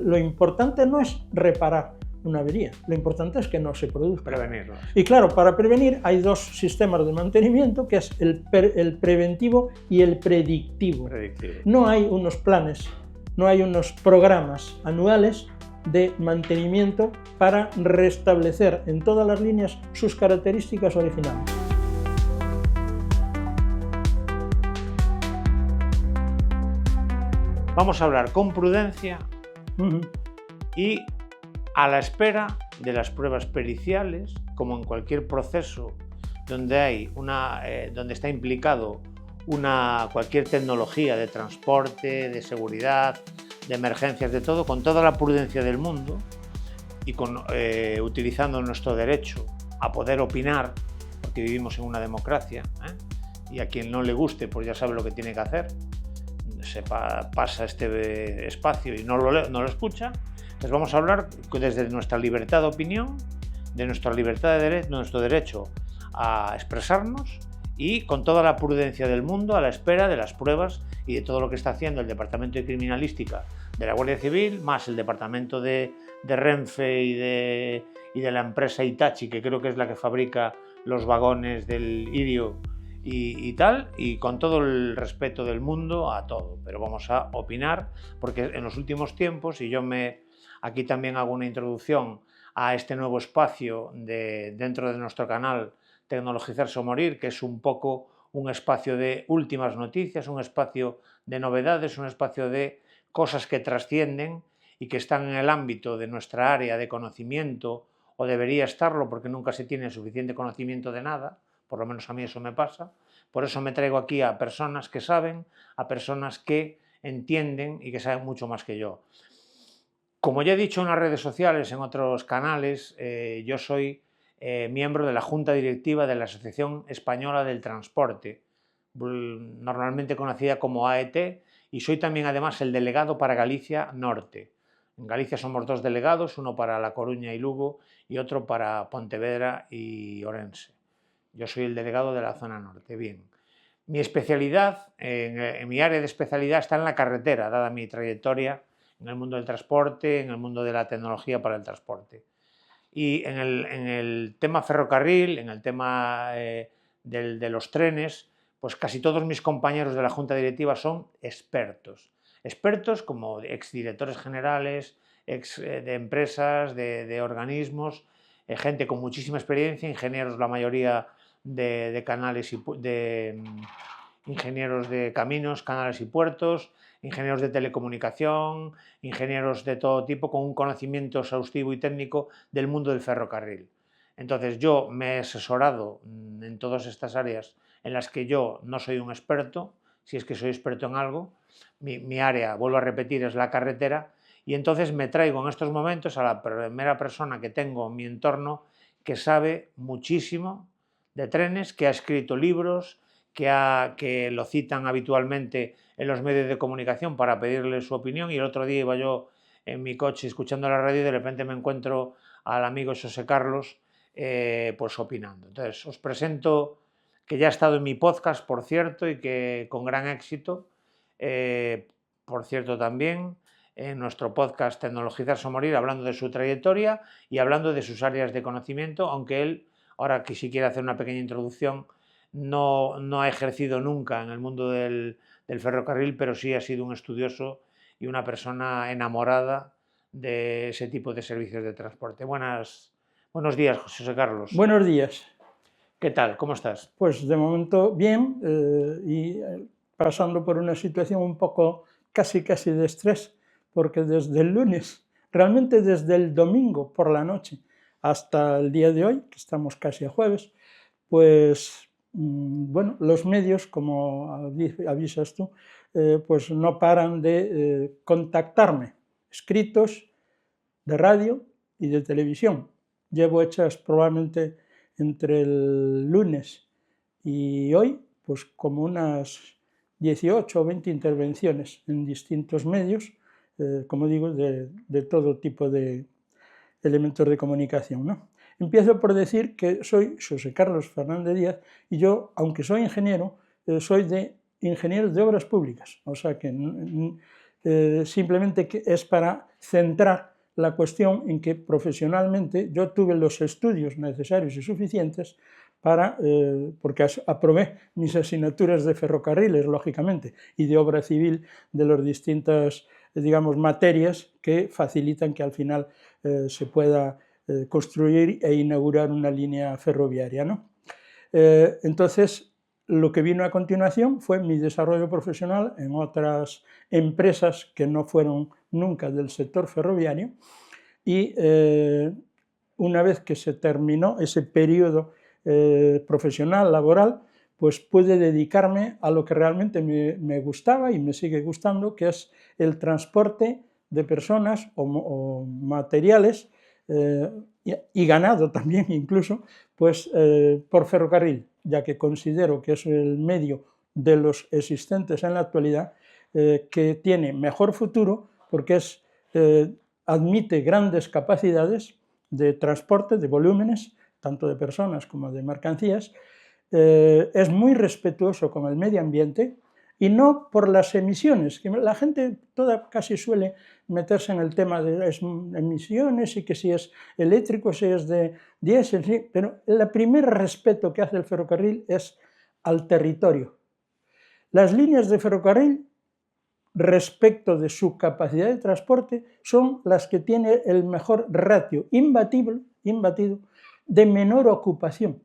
lo importante no es reparar una avería, lo importante es que no se produzca. Prevenirlo. Y claro, para prevenir hay dos sistemas de mantenimiento, que es el preventivo y el predictivo. No hay unos planes, no hay unos programas anuales de mantenimiento para restablecer en todas las líneas sus características originales. Vamos a hablar con prudencia y a la espera de las pruebas periciales, como en cualquier proceso donde donde está implicado cualquier tecnología de transporte, de seguridad, de emergencias, de todo, con toda la prudencia del mundo y utilizando nuestro derecho a poder opinar, porque vivimos en una democracia, y a quien no le guste, pues ya sabe lo que tiene que hacer. Pasa este espacio y no lo escucha. Entonces vamos a hablar desde nuestra libertad de opinión, de nuestra libertad de nuestro derecho a expresarnos y con toda la prudencia del mundo a la espera de las pruebas y de todo lo que está haciendo el Departamento de Criminalística de la Guardia Civil, más el Departamento de Renfe y de la empresa Hitachi, que creo que es la que fabrica los vagones del Irio y tal, y con todo el respeto del mundo a todo. Pero vamos a opinar, porque en los últimos tiempos, y aquí también hago una introducción a este nuevo espacio dentro de nuestro canal Tecnologizarse o Morir, que es un poco un espacio de últimas noticias, un espacio de novedades, un espacio de cosas que trascienden y que están en el ámbito de nuestra área de conocimiento, o debería estarlo porque nunca se tiene suficiente conocimiento de nada, por lo menos a mí eso me pasa. Por eso me traigo aquí a personas que saben, a personas que entienden y que saben mucho más que yo. Como ya he dicho en las redes sociales, en otros canales, yo soy miembro de la Junta Directiva de la Asociación Española del Transporte, normalmente conocida como AET, y soy también además el delegado para Galicia Norte. En Galicia somos dos delegados, uno para La Coruña y Lugo y otro para Pontevedra y Orense. Yo soy el delegado de la zona norte. Bien. Mi especialidad, en mi área de especialidad está en la carretera, dada mi trayectoria en el mundo del transporte, en el mundo de la tecnología para el transporte. Y en el tema ferrocarril, en el tema de los trenes, pues casi todos mis compañeros de la Junta Directiva son expertos. Expertos como exdirectores generales, de empresas, de organismos, gente con muchísima experiencia, ingenieros, la mayoría de canales y ingenieros de caminos, canales y puertos, ingenieros de telecomunicación, ingenieros de todo tipo con un conocimiento exhaustivo y técnico del mundo del ferrocarril. Entonces yo me he asesorado en todas estas áreas en las que yo no soy un experto, si es que soy experto en algo. Mi área, vuelvo a repetir, es la carretera, y entonces me traigo en estos momentos a la primera persona que tengo en mi entorno que sabe muchísimo de trenes, que ha escrito libros, que lo citan habitualmente en los medios de comunicación para pedirle su opinión. Y el otro día iba yo en mi coche escuchando la radio y de repente me encuentro al amigo José Carlos pues opinando. Entonces os presento, que ya ha estado en mi podcast, por cierto, y que con gran éxito, por cierto también en nuestro podcast Tecnologizarse o Morir, hablando de su trayectoria y hablando de sus áreas de conocimiento, aunque él, ahora que sí quiere hacer una pequeña introducción, no ha ejercido nunca en el mundo del ferrocarril, pero sí ha sido un estudioso y una persona enamorada de ese tipo de servicios de transporte. Buenos días, José Carlos. Buenos días. ¿Qué tal? ¿Cómo estás? Pues de momento bien, y pasando por una situación un poco casi de estrés, porque desde el lunes, realmente desde el domingo por la noche hasta el día de hoy, que estamos casi a jueves, pues bueno, los medios, como avisas tú, pues no paran de contactarme, escritos, de radio y de televisión. Llevo hechas probablemente entre el lunes y hoy, pues como unas 18 o 20 intervenciones en distintos medios, como digo, de todo tipo de elementos de comunicación, ¿no? Empiezo por decir que soy José Carlos Fernández Díaz y yo, aunque soy ingeniero, soy ingeniero de obras públicas, o sea que simplemente que es para centrar la cuestión en que profesionalmente yo tuve los estudios necesarios y suficientes para, porque aprobé mis asignaturas de ferrocarriles, lógicamente, y de obra civil de las distintas, digamos, materias que facilitan que al final se pueda construir e inaugurar una línea ferroviaria, ¿no? Entonces, lo que vino a continuación fue mi desarrollo profesional en otras empresas que no fueron nunca del sector ferroviario, y una vez que se terminó ese periodo profesional, laboral, pues pude dedicarme a lo que realmente me gustaba y me sigue gustando, que es el transporte de personas o materiales y ganado también incluso, pues por ferrocarril, ya que considero que es el medio de los existentes en la actualidad que tiene mejor futuro porque admite grandes capacidades de transporte, de volúmenes, tanto de personas como de mercancías, es muy respetuoso con el medio ambiente y no por las emisiones, que la gente toda casi suele meterse en el tema de las emisiones y que si es eléctrico, si es de diésel, sí, pero el primer respeto que hace el ferrocarril es al territorio. Las líneas de ferrocarril, respecto de su capacidad de transporte, son las que tienen el mejor ratio imbatido de menor ocupación.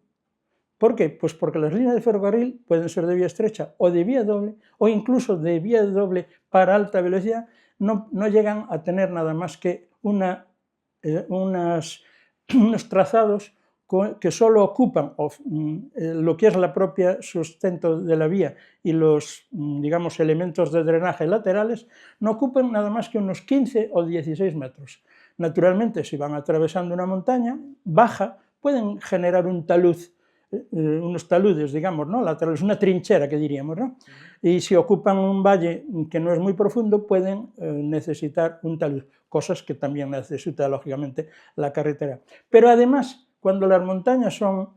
¿Por qué? Pues porque las líneas de ferrocarril pueden ser de vía estrecha o de vía doble, o incluso de vía doble para alta velocidad, no llegan a tener nada más que unos trazados que solo ocupan lo que es la propia sustento de la vía y los, digamos, elementos de drenaje laterales, no ocupan nada más que unos 15 o 16 metros. Naturalmente, si van atravesando una montaña baja, pueden generar un talud, unos taludes, digamos, ¿no? Laterales, una trinchera que diríamos, ¿no? Y si ocupan un valle que no es muy profundo, pueden necesitar un talud, cosas que también necesita, lógicamente, la carretera. Pero además, cuando las montañas son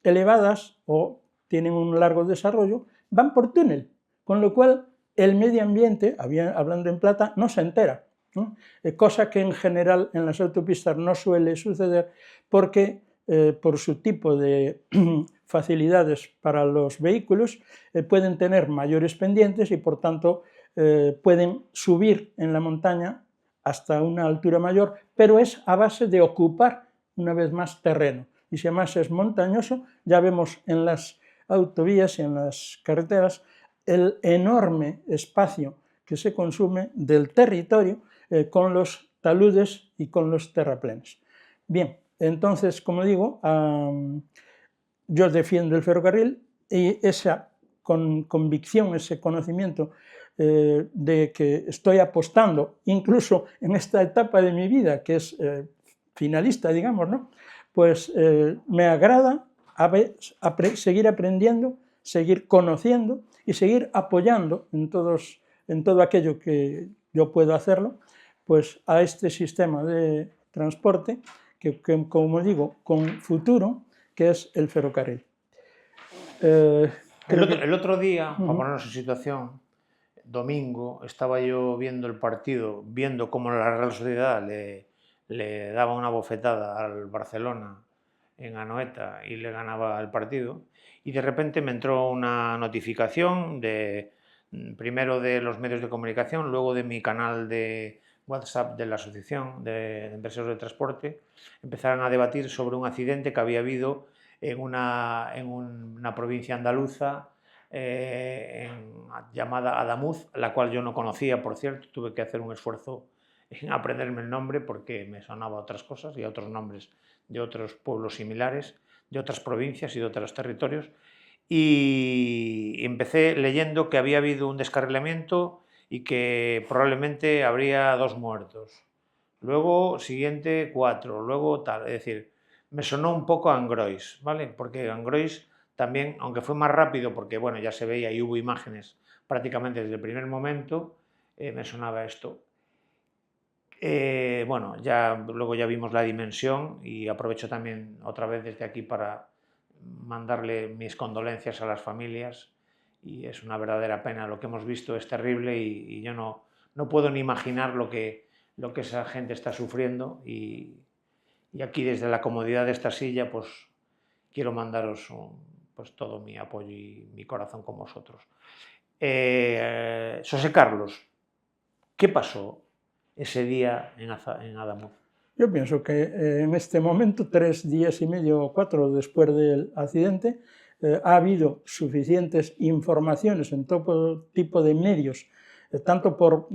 elevadas o tienen un largo desarrollo, van por túnel, con lo cual el medio ambiente, hablando en plata, no se entera, ¿no? Cosa que en general en las autopistas no suele suceder porque por su tipo de facilidades para los vehículos, pueden tener mayores pendientes y por tanto pueden subir en la montaña hasta una altura mayor, pero es a base de ocupar una vez más terreno. Y si además es montañoso, ya vemos en las autovías y en las carreteras el enorme espacio que se consume del territorio con los taludes y con los terraplenes. Bien, entonces, como digo, yo defiendo el ferrocarril y esa convicción, ese conocimiento de que estoy apostando, incluso en esta etapa de mi vida, que es finalista, digamos, ¿no? Pues me agrada seguir aprendiendo, seguir conociendo y seguir apoyando en todo aquello que yo puedo hacerlo, pues a este sistema de transporte que, como digo, con futuro, que es el ferrocarril. El otro día, para ponernos en situación, domingo, estaba yo viendo el partido, viendo cómo la Real Sociedad le daba una bofetada al Barcelona en Anoeta y le ganaba el partido, y de repente me entró una notificación primero de los medios de comunicación, luego de mi canal de WhatsApp de la Asociación de Empresarios de Transporte. Empezaron a debatir sobre un accidente que había habido en una provincia andaluza llamada Adamuz, la cual yo no conocía, por cierto. Tuve que hacer un esfuerzo en aprenderme el nombre porque me sonaba a otras cosas y a otros nombres de otros pueblos similares, de otras provincias y de otros territorios. Y empecé leyendo que había habido un descarrilamiento y que probablemente habría 2 muertos. Luego, siguiente, 4. Luego tal. Es decir, me sonó un poco a Angrois, ¿vale? Porque Angrois también, aunque fue más rápido, porque bueno, ya se veía y hubo imágenes prácticamente desde el primer momento, me sonaba esto. Bueno, luego ya vimos la dimensión y aprovecho también otra vez desde aquí para mandarle mis condolencias a las familias, y es una verdadera pena. Lo que hemos visto es terrible y yo no no puedo ni imaginar lo que esa gente está sufriendo y aquí desde la comodidad de esta silla pues quiero mandaros pues todo mi apoyo y mi corazón con vosotros. José Carlos, ¿qué pasó ese día en Adamuz? Yo pienso que en este momento, 3 días y medio o 4 después del accidente, ha habido suficientes informaciones en todo tipo de medios, tanto por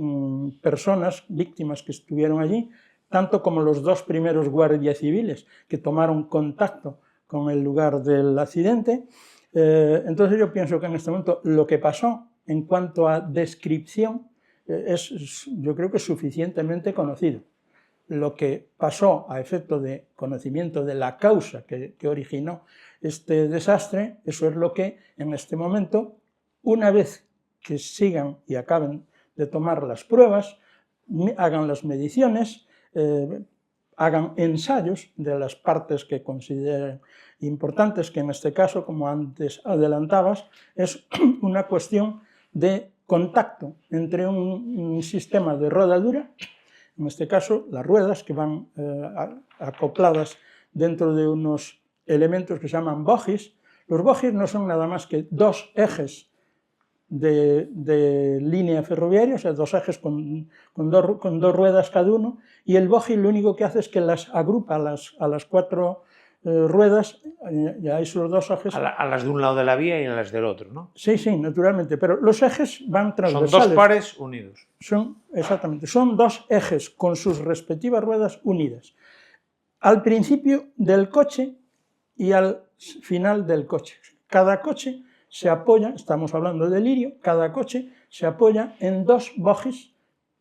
personas, víctimas que estuvieron allí, tanto como los 2 primeros guardias civiles que tomaron contacto con el lugar del accidente. Entonces yo pienso que en este momento lo que pasó en cuanto a descripción yo creo que es suficientemente conocido. Lo que pasó a efecto de conocimiento de la causa que originó este desastre, eso es lo que en este momento, una vez que sigan y acaben de tomar las pruebas, hagan las mediciones, hagan ensayos de las partes que consideren importantes, que en este caso, como antes adelantabas, es una cuestión de contacto entre un sistema de rodadura, en este caso las ruedas que van acopladas dentro de unos elementos que se llaman bogies. Los bogies no son nada más que 2 ejes de línea ferroviaria, o sea, 2 ejes con dos ruedas cada uno, y el bogie lo único que hace es que las agrupa a las 4 ruedas, ya esos 2 ejes. A las de un lado de la vía y a las del otro, ¿no? Sí, sí, naturalmente, pero los ejes van transversales. Son 2 pares unidos. Exactamente, son 2 ejes con sus respectivas ruedas unidas. Al principio del coche y al final del coche. Cada coche se apoya, estamos hablando de lirio, cada coche se apoya en 2 bogies,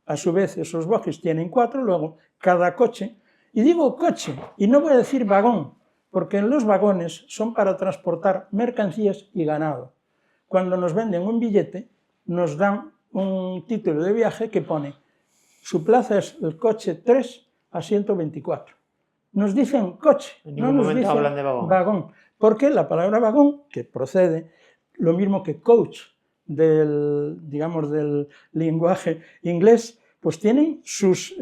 a su vez esos bogies tienen 4, luego cada coche, y digo coche, y no voy a decir vagón, porque en los vagones son para transportar mercancías y ganado. Cuando nos venden un billete, nos dan un título de viaje que pone, su plaza es el coche 3 a 124. Nos dicen coche, no nos dicen hablan de vagón, porque la palabra vagón, que procede lo mismo que coach, del lenguaje inglés, pues tienen sus,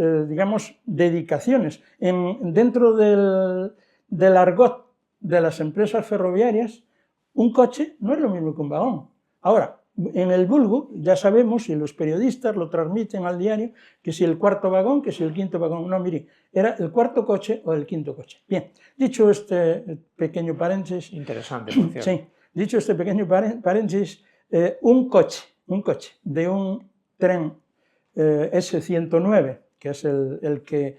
dedicaciones. Dentro del argot de las empresas ferroviarias, un coche no es lo mismo que un vagón. Ahora, en el vulgo, ya sabemos, y los periodistas lo transmiten al diario, que si el 4.º vagón, que si el 5.º vagón. No, mire, era el 4.º coche o el 5.º coche. Bien, dicho este pequeño paréntesis... Interesante, por cierto. Sí, dicho este pequeño paréntesis, un coche de un tren S109, que es el que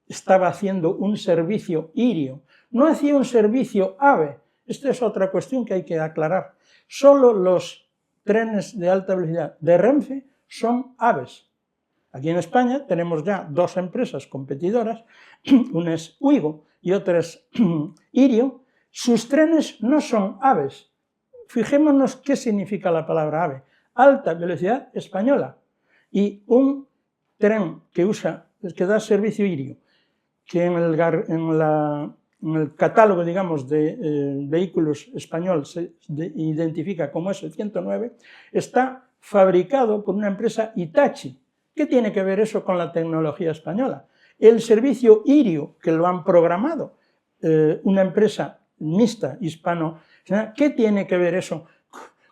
estaba haciendo un servicio irio, no hacía un servicio AVE. Esta es otra cuestión que hay que aclarar. Solo los trenes de alta velocidad de Renfe son AVEs. Aquí en España tenemos ya 2 empresas competidoras, una es Uigo y otra es Irio. Sus trenes no son AVEs. Fijémonos qué significa la palabra AVE. Alta velocidad española. Y un tren que da servicio irio, que en el catálogo, digamos, de vehículos español se identifica como S109, está fabricado por una empresa Hitachi. ¿Qué tiene que ver eso con la tecnología española? El servicio irio, que lo han programado una empresa mixta hispano, ¿qué tiene que ver eso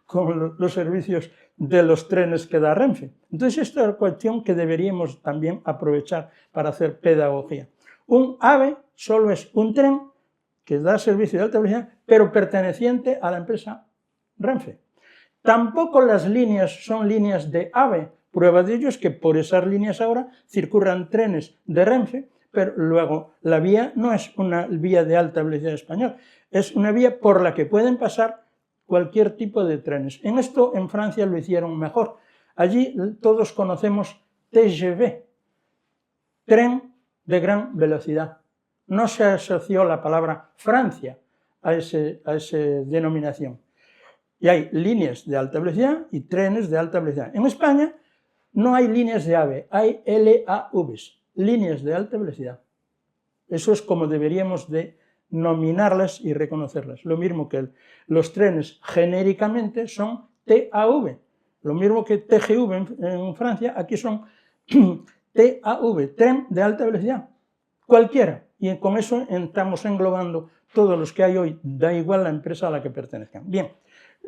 con los servicios de los trenes que da Renfe? Entonces, esta es la cuestión que deberíamos también aprovechar para hacer pedagogía. Un AVE solo es un tren que da servicio de alta velocidad, pero perteneciente a la empresa Renfe. Tampoco las líneas son líneas de AVE. Prueba de ello es que por esas líneas ahora circulan trenes de Renfe, pero luego la vía no es una vía de alta velocidad española, es una vía por la que pueden pasar cualquier tipo de trenes. En esto en Francia lo hicieron mejor. Allí todos conocemos TGV, tren de gran velocidad. No se asoció la palabra Francia a esa denominación. Y hay líneas de alta velocidad y trenes de alta velocidad. En España no hay líneas de AVE, hay LAVs, líneas de alta velocidad. Eso es como deberíamos de nominarlas y reconocerlas. Lo mismo que los trenes genéricamente son TAV, lo mismo que TGV en Francia, aquí son TAV, tren de alta velocidad, cualquiera. Y con eso estamos englobando todos los que hay hoy, da igual la empresa a la que pertenezcan. Bien,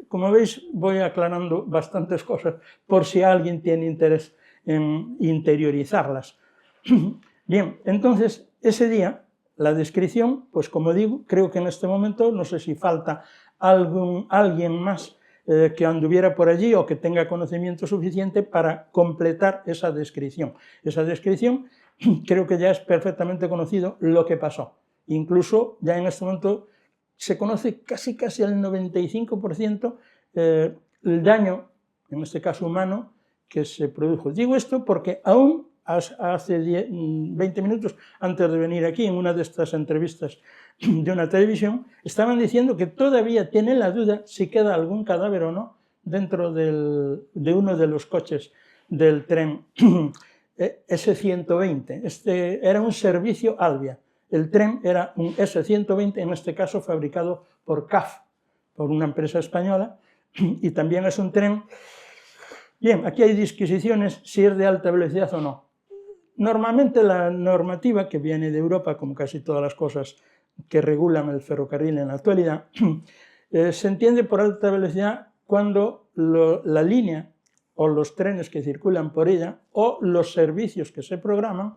como veis voy aclarando bastantes cosas por si alguien tiene interés en interiorizarlas. Bien, entonces ese día la descripción, pues como digo, creo que en este momento, no sé si falta alguien más que anduviera por allí o que tenga conocimiento suficiente para completar esa descripción. Esa descripción creo que ya es perfectamente conocido lo que pasó. Incluso ya en este momento se conoce casi al 95% el daño, en este caso humano, que se produjo. Digo esto porque aún hace 20 minutos antes de venir aquí, en una de estas entrevistas de una televisión, estaban diciendo que todavía tienen la duda si queda algún cadáver o no dentro de uno de los coches del tren S120. Este era un servicio Alvia. El tren era un S120, en este caso fabricado por CAF, por una empresa española, y también es un tren. Bien, aquí hay disquisiciones si es de alta velocidad o no. Normalmente la normativa, que viene de Europa, como casi todas las cosas que regulan el ferrocarril en la actualidad, se entiende por alta velocidad cuando la línea o los trenes que circulan por ella o los servicios que se programan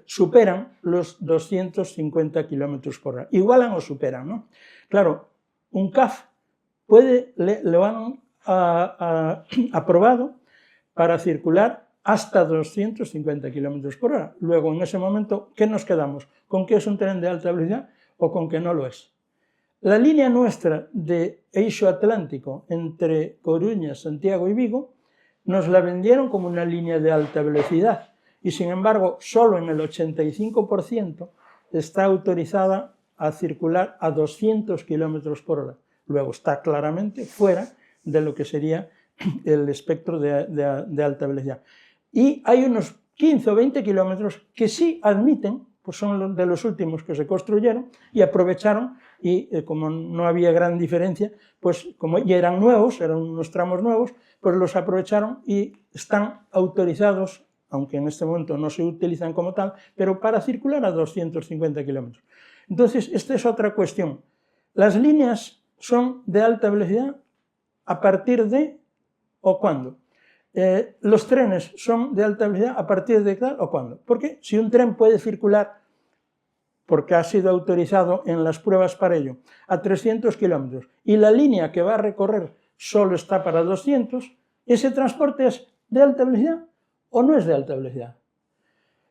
superan los 250 km por hora. Igualan o superan, ¿no? Claro, un CAF lo han aprobado para circular hasta 250 km por hora. Luego, en ese momento, ¿qué nos quedamos? ¿Con que es un tren de alta velocidad o con que no lo es? La línea nuestra de eixo atlántico entre Coruña, Santiago y Vigo nos la vendieron como una línea de alta velocidad y, sin embargo, solo en el 85% está autorizada a circular a 200 km por hora. Luego está claramente fuera de lo que sería el espectro de alta velocidad. Y hay unos 15 o 20 kilómetros que sí admiten, pues son de los últimos que se construyeron y aprovecharon, y como no había gran diferencia, pues como ya eran nuevos, eran unos tramos nuevos, pues los aprovecharon y están autorizados, aunque en este momento no se utilizan como tal, pero para circular a 250 kilómetros. Entonces, esta es otra cuestión. Las líneas son de alta velocidad a partir de o cuándo. Los trenes son de alta velocidad a partir de tal o cuándo. Porque si un tren puede circular, porque ha sido autorizado en las pruebas para ello, a 300 kilómetros y la línea que va a recorrer solo está para 200, ¿ese transporte es de alta velocidad o no es de alta velocidad?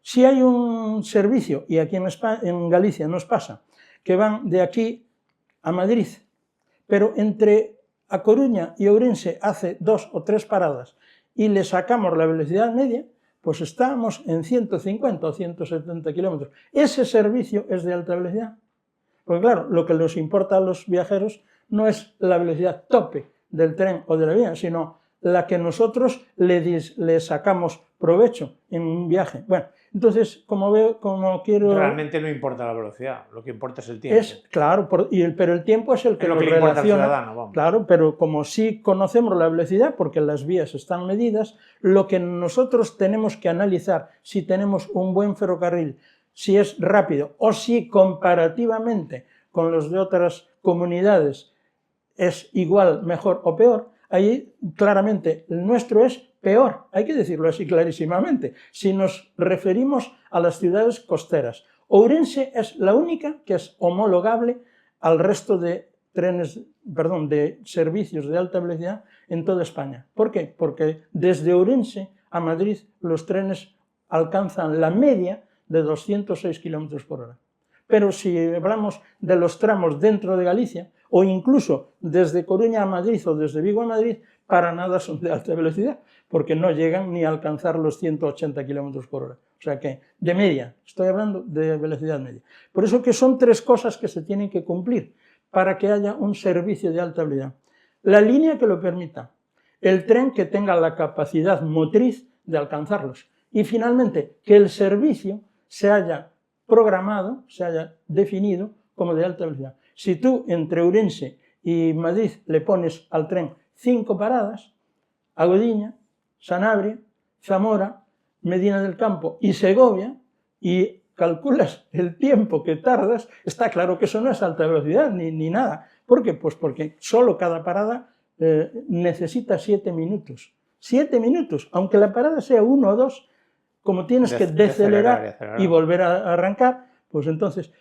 Si hay un servicio, y aquí en Galicia nos pasa, que van de aquí a Madrid, pero entre A Coruña y Ourense hace 2 o 3 paradas y le sacamos la velocidad media, pues estamos en 150 o 170 kilómetros. Ese servicio es de alta velocidad. Porque claro, lo que les importa a los viajeros no es la velocidad tope del tren o de la vía, sino la que nosotros le sacamos provecho en un viaje. Bueno, entonces, como quiero... Realmente no importa la velocidad, lo que importa es el tiempo. Claro, pero el tiempo es el que es lo nos que le importa al relaciona. ciudadano, vamos. Claro, pero como sí conocemos la velocidad, porque las vías están medidas, lo que nosotros tenemos que analizar, si tenemos un buen ferrocarril, si es rápido o si comparativamente con los de otras comunidades es igual, mejor o peor, ahí claramente el nuestro es peor, hay que decirlo así clarísimamente, si nos referimos a las ciudades costeras. Ourense es la única que es homologable al resto de de servicios de alta velocidad en toda España. ¿Por qué? Porque desde Ourense a Madrid los trenes alcanzan la media de 206 km por hora. Pero si hablamos de los tramos dentro de Galicia, o incluso desde Coruña a Madrid o desde Vigo a Madrid, para nada son de alta velocidad, porque no llegan ni a alcanzar los 180 km por hora. O sea que, de media, estoy hablando de velocidad media. Por eso que son 3 cosas que se tienen que cumplir para que haya un servicio de alta velocidad. La línea que lo permita, el tren que tenga la capacidad motriz de alcanzarlos y finalmente que el servicio se haya programado, se haya definido como de alta velocidad. Si tú entre Ourense y Madrid le pones al tren 5 paradas, Agodiña, Sanabria, Zamora, Medina del Campo y Segovia y calculas el tiempo que tardas, está claro que eso no es alta velocidad ni nada. ¿Por qué? Pues porque solo cada parada necesita 7 minutos. 7 minutos, aunque la parada sea 1 o 2, como tienes que decelerar y volver a arrancar, pues entonces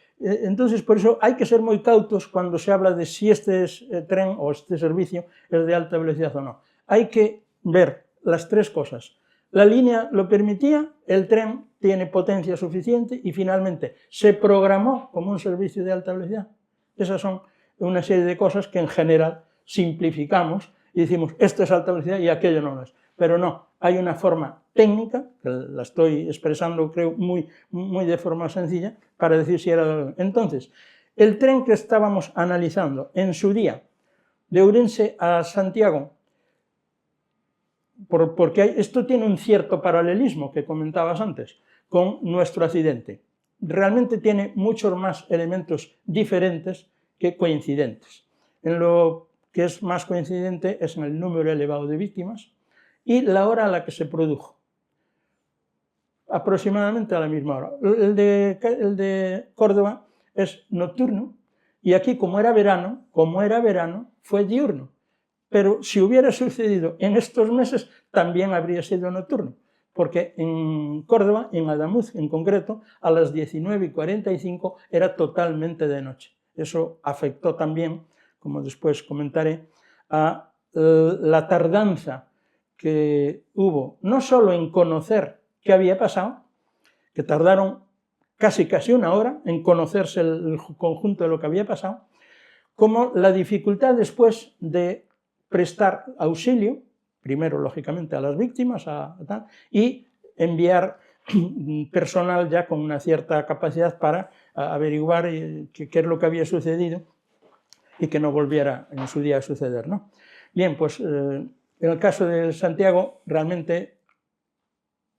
por eso hay que ser muy cautos cuando se habla de si este tren o este servicio es de alta velocidad o no. Hay que ver las tres cosas. La línea lo permitía, el tren tiene potencia suficiente y finalmente se programó como un servicio de alta velocidad. Esas son una serie de cosas que en general simplificamos y decimos esto es alta velocidad y aquello no lo es. Pero no, hay una forma técnica, que la estoy expresando creo muy de forma sencilla, para decir si era... Entonces, el tren que estábamos analizando en su día, de Ourense a Santiago, porque esto tiene un cierto paralelismo que comentabas antes, con nuestro accidente. Realmente tiene muchos más elementos diferentes que coincidentes. En lo que es más coincidente es en el número elevado de víctimas y la hora a la que se produjo. Aproximadamente a la misma hora. El de Córdoba es nocturno y aquí, como era verano, fue diurno. Pero si hubiera sucedido en estos meses, también habría sido nocturno, porque en Córdoba, en Adamuz en concreto, a las 19:45 era totalmente de noche. Eso afectó también, como después comentaré, a la tardanza que hubo, no solo en conocer qué había pasado, que tardaron casi 1 hora en conocerse el conjunto de lo que había pasado, como la dificultad después de prestar auxilio, primero lógicamente a las víctimas, y enviar personal ya con una cierta capacidad para averiguar qué es lo que había sucedido y que no volviera en su día a suceder, ¿no? Bien, pues en el caso de Santiago realmente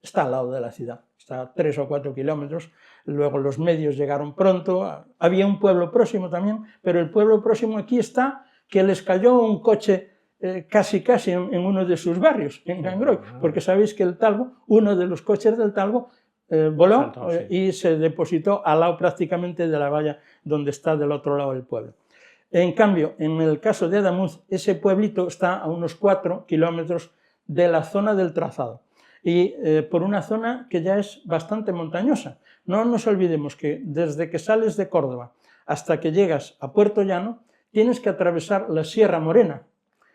está al lado de la ciudad, está a 3 o 4 kilómetros, luego los medios llegaron pronto, había un pueblo próximo también, pero el pueblo próximo aquí está que les cayó un coche casi en uno de sus barrios, en Gangroy, porque sabéis que el Talgo, uno de los coches del Talgo, voló y se depositó al lado prácticamente de la valla donde está del otro lado del pueblo. En cambio, en el caso de Adamuz, ese pueblito está a unos 4 kilómetros de la zona del trazado y por una zona que ya es bastante montañosa. No nos olvidemos que desde que sales de Córdoba hasta que llegas a Puerto Llano, tienes que atravesar la Sierra Morena.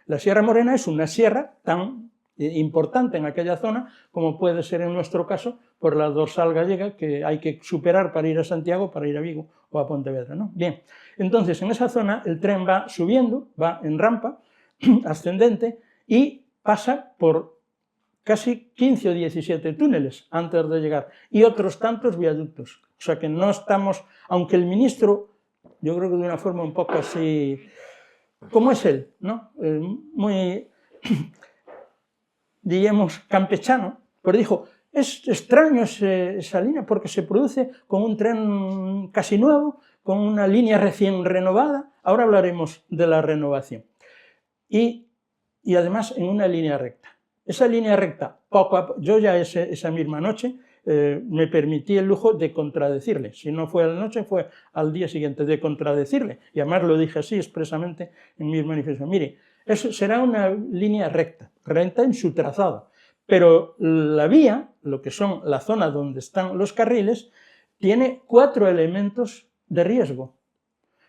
La Sierra Morena es una sierra tan importante en aquella zona como puede ser en nuestro caso por la dorsal gallega que hay que superar para ir a Santiago, para ir a Vigo o a Pontevedra, ¿no? Bien, entonces en esa zona el tren va subiendo, va en rampa ascendente y pasa por casi 15 o 17 túneles antes de llegar y otros tantos viaductos. O sea que no estamos, aunque el ministro, yo creo que de una forma un poco así, como es él, ¿no? Muy, diríamos, campechano, pero dijo, es extraño esa línea porque se produce con un tren casi nuevo, con una línea recién renovada, ahora hablaremos de la renovación, y además en una línea recta. Esa línea recta, poco a poco, yo ya esa misma noche me permití el lujo de contradecirle, si no fue a la noche fue al día siguiente, de contradecirle, y además lo dije así expresamente en mis manifestaciones. Mire, eso será una línea recta en su trazado, pero la vía, lo que son la zona donde están los carriles, tiene 4 elementos de riesgo,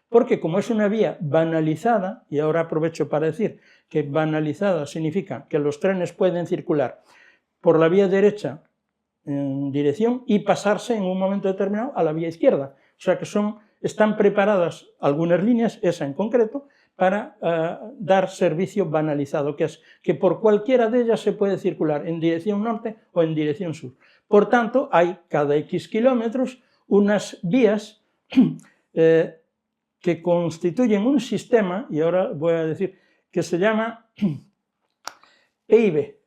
porque como es una vía banalizada, y ahora aprovecho para decir que banalizada significa que los trenes pueden circular por la vía derecha en dirección y pasarse en un momento determinado a la vía izquierda, o sea que están preparadas algunas líneas, esa en concreto, para dar servicio banalizado, que es que por cualquiera de ellas se puede circular en dirección norte o en dirección sur. Por tanto, hay cada X kilómetros unas vías que constituyen un sistema, y ahora voy a decir, que se llama PIB,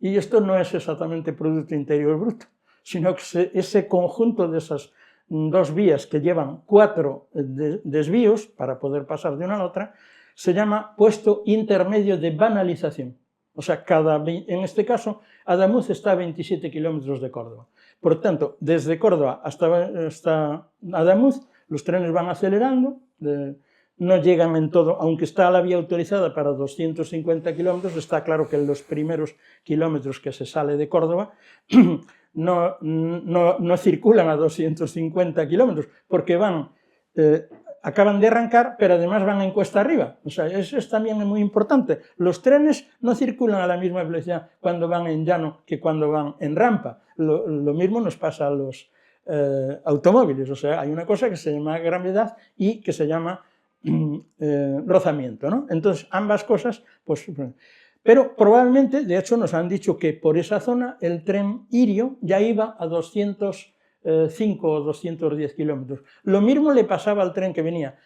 y esto no es exactamente Producto Interior Bruto, sino que ese conjunto de esas 2 vías que llevan 4 desvíos para poder pasar de una a la otra, se llama puesto intermedio de banalización. O sea, en este caso, Adamuz está a 27 kilómetros de Córdoba. Por tanto, desde Córdoba hasta Adamuz, los trenes van acelerando, no llegan en todo, aunque está la vía autorizada para 250 kilómetros, está claro que en los primeros kilómetros que se sale de Córdoba no circulan a 250 kilómetros, porque acaban de arrancar, pero además van en cuesta arriba. O sea, eso es también muy importante. Los trenes no circulan a la misma velocidad cuando van en llano que cuando van en rampa. Lo mismo nos pasa a los automóviles. O sea, hay una cosa que se llama gravedad y que se llama rozamiento, ¿no? Entonces, ambas cosas, pues... Pero probablemente, de hecho, nos han dicho que por esa zona el tren Irio ya iba a 205 o 210 kilómetros. Lo mismo le pasaba al tren que venía.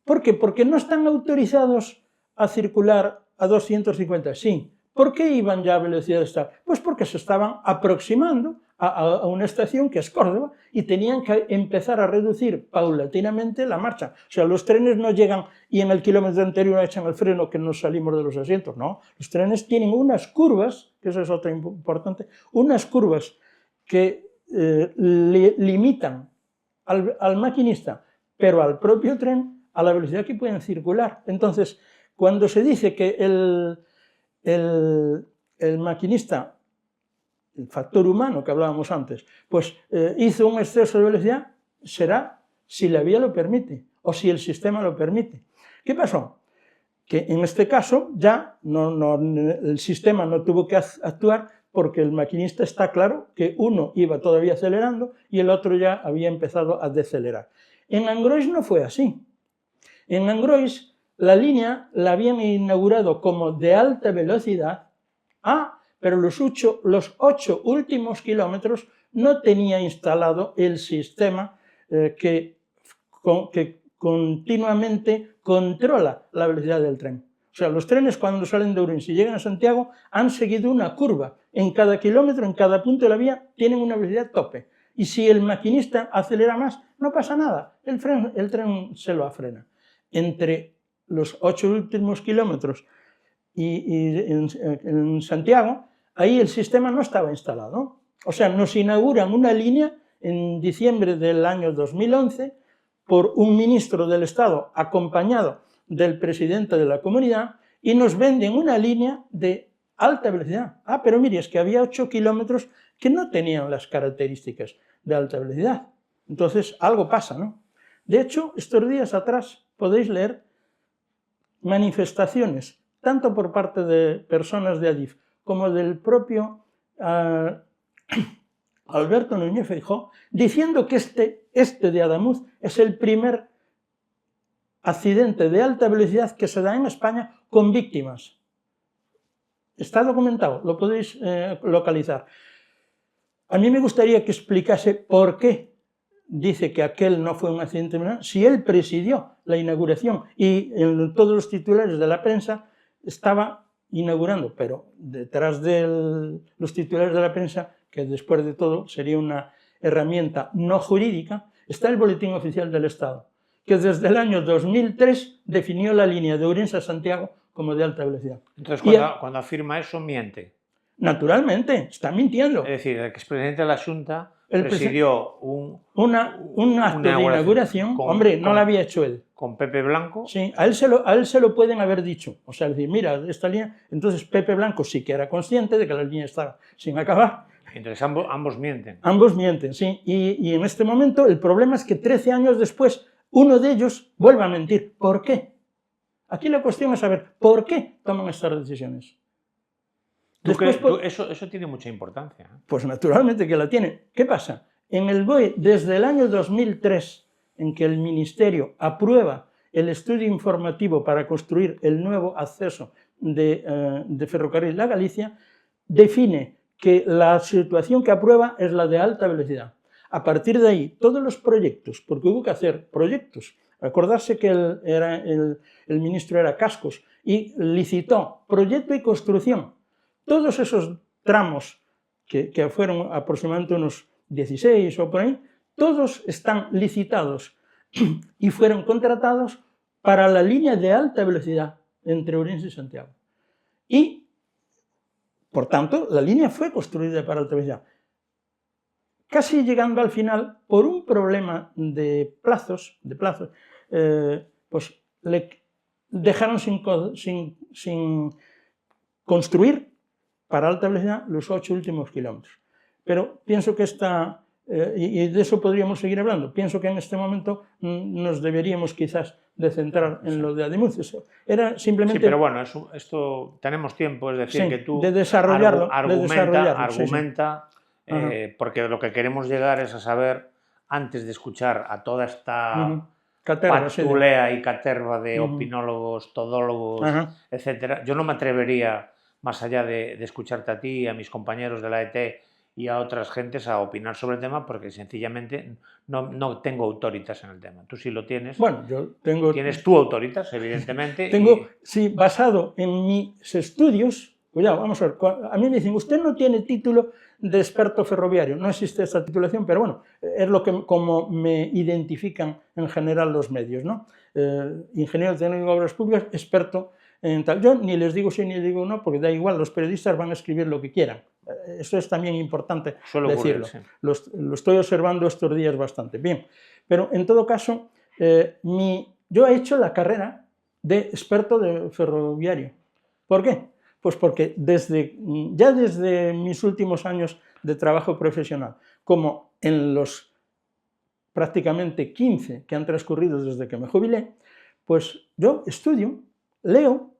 ¿Por qué? Porque no están autorizados a circular a 250, sí. ¿Por qué iban ya a velocidad esta? Pues porque se estaban aproximando a una estación que es Córdoba y tenían que empezar a reducir paulatinamente la marcha. O sea, los trenes no llegan y en el kilómetro anterior echan el freno que nos salimos de los asientos, no. Los trenes tienen unas curvas, que eso es otra importante, unas curvas que limitan al maquinista, pero al propio tren, a la velocidad que pueden circular. Entonces, cuando se dice que el maquinista, el factor humano que hablábamos antes, pues hizo un exceso de velocidad, será si la vía lo permite o si el sistema lo permite. ¿Qué pasó? Que en este caso ya el sistema no tuvo que actuar porque el maquinista está claro que uno iba todavía acelerando y el otro ya había empezado a decelerar. En Angrois no fue así. En Angrois la línea la habían inaugurado como de alta velocidad, pero los 8 últimos kilómetros no tenía instalado el sistema que continuamente controla la velocidad del tren. O sea, los trenes cuando salen de Ourense y llegan a Santiago han seguido una curva. En cada kilómetro, en cada punto de la vía, tienen una velocidad tope. Y si el maquinista acelera más, no pasa nada. El tren se lo frena. Entre los 8 últimos kilómetros y en Santiago, ahí el sistema no estaba instalado. O sea, nos inauguran una línea en diciembre del año 2011 por un ministro del Estado acompañado del presidente de la comunidad y nos venden una línea de alta velocidad. Pero mire, es que había 8 kilómetros que no tenían las características de alta velocidad. Entonces, algo pasa, ¿no? De hecho, estos días atrás podéis leer manifestaciones, tanto por parte de personas de Adif como del propio Alberto Núñez Feijóo, diciendo que este de Adamuz es el primer accidente de alta velocidad que se da en España con víctimas. Está documentado, lo podéis localizar. A mí me gustaría que explicase por qué dice que aquel no fue un accidente menor, si él presidió la inauguración y en todos los titulares de la prensa estaba inaugurando, pero detrás de los titulares de la prensa, que después de todo sería una herramienta no jurídica, está el Boletín Oficial del Estado, que desde el año 2003 definió la línea de Ourense a Santiago como de alta velocidad. Entonces, cuando afirma eso, miente. Naturalmente, está mintiendo. Es decir, el expresidente de la Xunta presidió un acto de inauguración, hombre, no lo había hecho él. Con Pepe Blanco. Sí, a él se lo pueden haber dicho. O sea, decir, mira, esta línea... Entonces Pepe Blanco sí que era consciente de que la línea estaba sin acabar. Entonces ambos mienten. Ambos mienten, sí. Y en este momento el problema es que 13 años después uno de ellos vuelve a mentir. ¿Por qué? Aquí la cuestión es saber por qué toman estas decisiones. Eso tiene mucha importancia. Pues naturalmente que la tiene. ¿Qué pasa? En el BOE, desde el año 2003, en que el Ministerio aprueba el estudio informativo para construir el nuevo acceso de ferrocarril a Galicia, define que la situación que aprueba es la de alta velocidad. A partir de ahí, todos los proyectos, porque hubo que hacer proyectos, acordarse que el ministro era Cascos, y licitó proyecto y construcción. Todos esos tramos, que fueron aproximadamente unos 16 o por ahí, todos están licitados y fueron contratados para la línea de alta velocidad entre Ourense y Santiago. Y Por tanto, la línea fue construida para alta velocidad. Casi llegando al final, por un problema de plazos, pues le dejaron sin construir para alta velocidad los 8 últimos kilómetros. Pero pienso que y de eso podríamos seguir hablando, pienso que en este momento nos deberíamos quizás de centrar en lo de Ademuz. Era simplemente... Sí, pero bueno, esto tenemos tiempo, es decir, sí, que tú de desarrollarlo, argumenta, sí. Porque lo que queremos llegar es a saber, antes de escuchar a toda esta patulea y caterva de opinólogos, todólogos, etcétera, yo no me atrevería, más allá de escucharte a ti y a mis compañeros de la ET y a otras gentes, a opinar sobre el tema, porque sencillamente no tengo autoritas en el tema. Tú sí lo tienes. Bueno, yo tengo... Tienes tú autoritas, evidentemente. Sí, basado en mis estudios. Cuidado, vamos a ver. A mí me dicen, usted no tiene título de experto ferroviario. No existe esta titulación, pero bueno, es como me identifican en general los medios, ¿no? Ingeniero técnico de obras públicas, experto en tal. Yo ni les digo sí ni les digo no, porque da igual, los periodistas van a escribir lo que quieran. Eso es también importante decirlo. Sí. Lo estoy observando estos días bastante. Bien, pero en todo caso, yo he hecho la carrera de experto de ferroviario. ¿Por qué? Pues porque ya desde mis últimos años de trabajo profesional, como en los prácticamente 15 que han transcurrido desde que me jubilé, pues yo estudio, leo,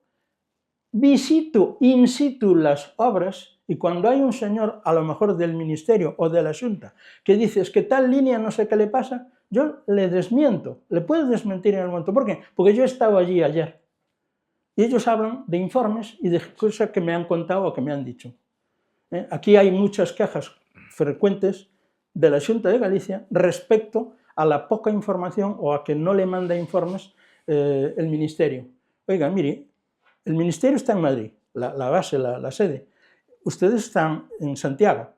visito in situ las obras, y cuando hay un señor, a lo mejor del Ministerio o de la Xunta, que dice es que tal línea no sé qué le pasa, yo le desmiento, le puedo desmentir en el momento. ¿Por qué? Porque yo he estado allí ayer. Y ellos hablan de informes y de cosas que me han contado o que me han dicho. Aquí hay muchas quejas frecuentes de la Xunta de Galicia respecto a la poca información o a que no le manda informes el Ministerio. Oiga, mire, el Ministerio está en Madrid, la base, la sede. Ustedes están en Santiago,